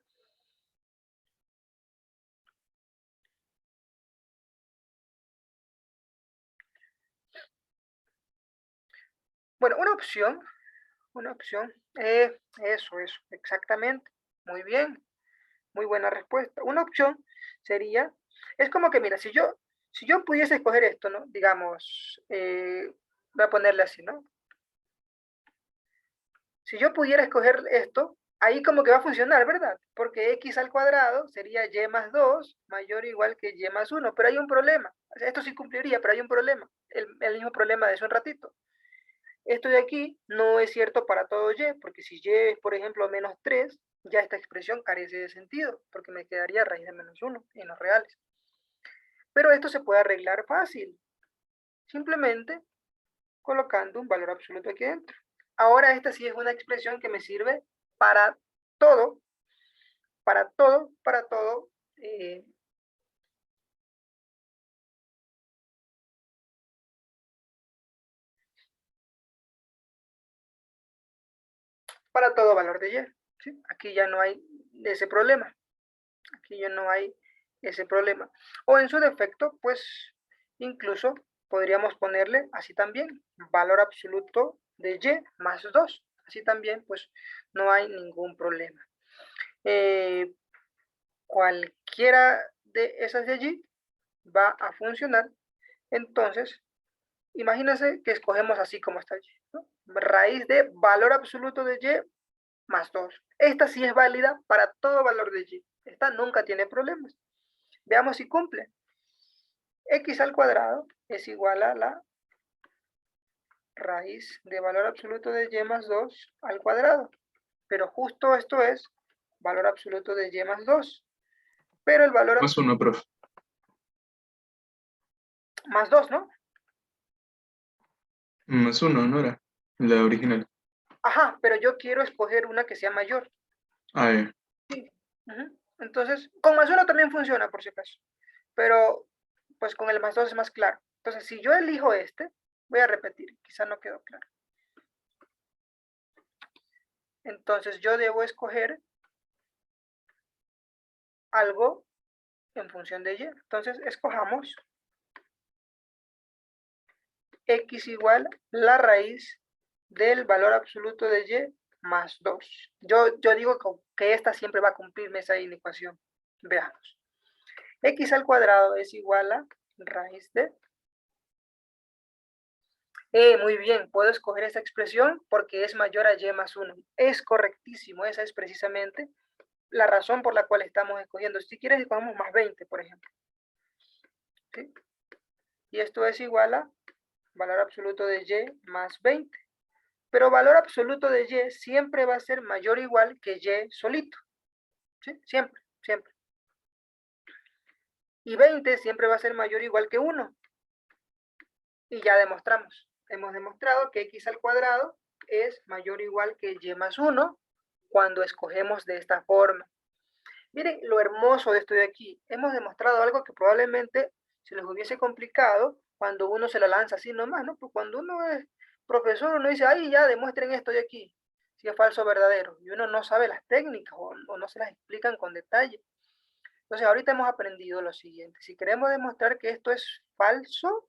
Bueno, una opción, eso, exactamente, muy bien, muy buena respuesta. Una opción sería, es como que, mira, si yo pudiese escoger esto, ¿no? Digamos, voy a ponerle así, ¿no? Si yo pudiera escoger esto, ahí como que va a funcionar, ¿verdad? Porque x al cuadrado sería y más 2 mayor o igual que y más 1, pero hay un problema. O sea, esto sí cumpliría, pero hay un problema, el mismo problema de hace un ratito. Esto de aquí no es cierto para todo y, porque si y es, por ejemplo, menos 3, ya esta expresión carece de sentido, porque me quedaría raíz de menos 1 en los reales. Pero esto se puede arreglar fácil, simplemente colocando un valor absoluto aquí dentro. Ahora esta sí es una expresión que me sirve para todo, para todo, para todo, para todo valor de y. ¿Sí? Aquí ya no hay ese problema. Aquí ya no hay ese problema. O en su defecto, pues incluso podríamos ponerle así también, valor absoluto de y más 2. Así también, pues no hay ningún problema. Cualquiera de esas de allí va a funcionar. Entonces, imagínense que escogemos así como está allí, ¿no? Raíz de valor absoluto de y más 2. Esta sí es válida para todo valor de y. Esta nunca tiene problemas. Veamos si cumple. X al cuadrado es igual a la raíz de valor absoluto de y más 2 al cuadrado. Pero justo esto es valor absoluto de y más 2. Pero el valor Más 1, profe. más 2, ¿no? Más 1, ¿no era? La original. Ajá, pero yo quiero escoger una que sea mayor. Ah, ya. Sí. Entonces, con más 1 también funciona, por si acaso. Pero, pues con el más 2 es más claro. Entonces, si yo elijo este, voy a repetir, quizá no quedó claro. Entonces, yo debo escoger algo en función de y. Entonces, escojamos x igual la raíz del valor absoluto de y más 2. Yo digo que esta siempre va a cumplirme esa inecuación. Veamos. X al cuadrado es igual a raíz de... muy bien, puedo escoger esta expresión porque es mayor a y más 1. Es correctísimo, esa es precisamente la razón por la cual estamos escogiendo. Si quieres, escogemos más 20, por ejemplo. ¿Sí? Y esto es igual a valor absoluto de y más 20. Pero valor absoluto de y siempre va a ser mayor o igual que y solito. ¿Sí? Siempre, siempre. Y 20 siempre va a ser mayor o igual que 1. Y ya demostramos. Hemos demostrado que x al cuadrado es mayor o igual que y más 1 cuando escogemos de esta forma. Miren lo hermoso de esto de aquí. Hemos demostrado algo que probablemente se les hubiese complicado cuando uno se la lanza así nomás, ¿no? Pues cuando uno es profesor, uno dice, ay, ya, demuestren esto de aquí, si es falso o verdadero. Y uno no sabe las técnicas o no se las explican con detalle. Entonces, ahorita hemos aprendido lo siguiente. Si queremos demostrar que esto es falso,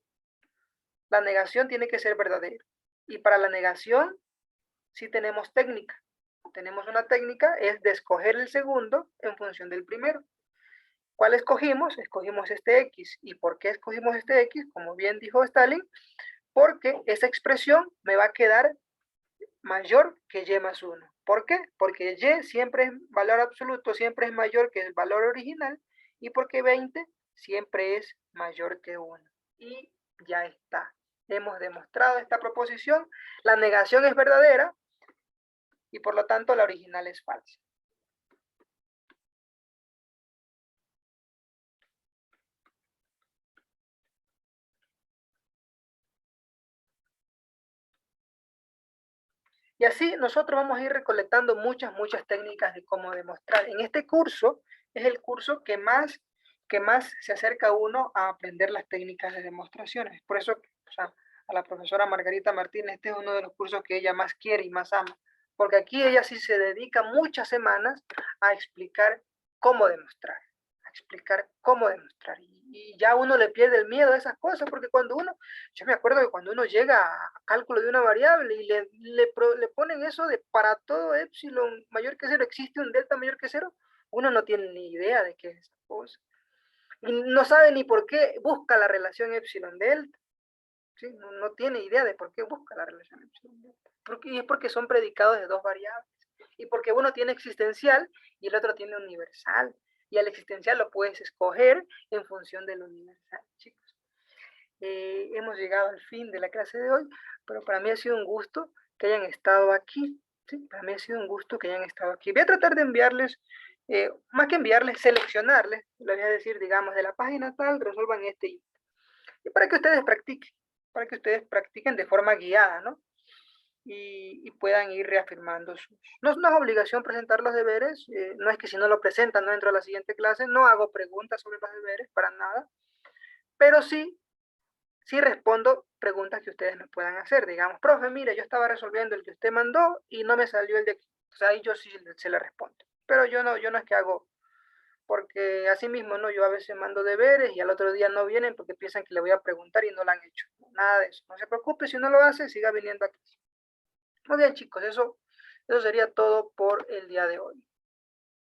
la negación tiene que ser verdadera. Y para la negación, sí tenemos técnica. Tenemos una técnica, es de escoger el segundo en función del primero. ¿Cuál escogimos? Escogimos este X. ¿Y por qué escogimos este X? Como bien dijo Stalin, porque esa expresión me va a quedar mayor que Y más 1. ¿Por qué? Porque Y siempre es valor absoluto, siempre es mayor que el valor original, y porque 20 siempre es mayor que 1. Y ya está. Hemos demostrado esta proposición. La negación es verdadera y por lo tanto la original es falsa. Y así nosotros vamos a ir recolectando muchas técnicas de cómo demostrar. En este curso es el curso que más se acerca uno a aprender las técnicas de demostraciones. Por eso, o sea, a la profesora Margarita Martínez, este es uno de los cursos que ella más quiere y más ama, porque aquí ella sí se dedica muchas semanas a explicar cómo demostrar, y ya uno le pierde el miedo a esas cosas, porque yo me acuerdo que cuando uno llega a cálculo de una variable y le ponen eso de para todo epsilon mayor que 0 existe un delta mayor que 0, uno no tiene ni idea de qué es esa cosa. Y no sabe ni por qué busca la relación epsilon delta. ¿Sí? No tiene idea de por qué busca la relación epsilon delta. Y es porque son predicados de dos variables. Y porque uno tiene existencial y el otro tiene universal. Y al existencial lo puedes escoger en función del universal, chicos. Hemos llegado al fin de la clase de hoy, pero para mí ha sido un gusto que hayan estado aquí. ¿Sí? Para mí ha sido un gusto que hayan estado aquí. Voy a tratar de enviarles, más que enviarles, seleccionarles, les voy a decir, digamos, de la página tal, resuelvan este y para que ustedes practiquen de forma guiada, ¿no? Y puedan ir reafirmando sus... No es obligación presentar los deberes, no es que si no lo presentan no entro a la siguiente clase, no hago preguntas sobre los deberes, para nada, pero sí respondo preguntas que ustedes me puedan hacer, digamos, profe, mire, yo estaba resolviendo el que usted mandó y no me salió el de aquí, o sea, ahí yo sí se le respondo, pero yo no es que hago, porque así mismo, ¿no? Yo a veces mando deberes y al otro día no vienen porque piensan que le voy a preguntar y no lo han hecho, nada de eso, no se preocupe, si no lo hace, siga viniendo aquí. Muy bien, chicos, eso sería todo por el día de hoy.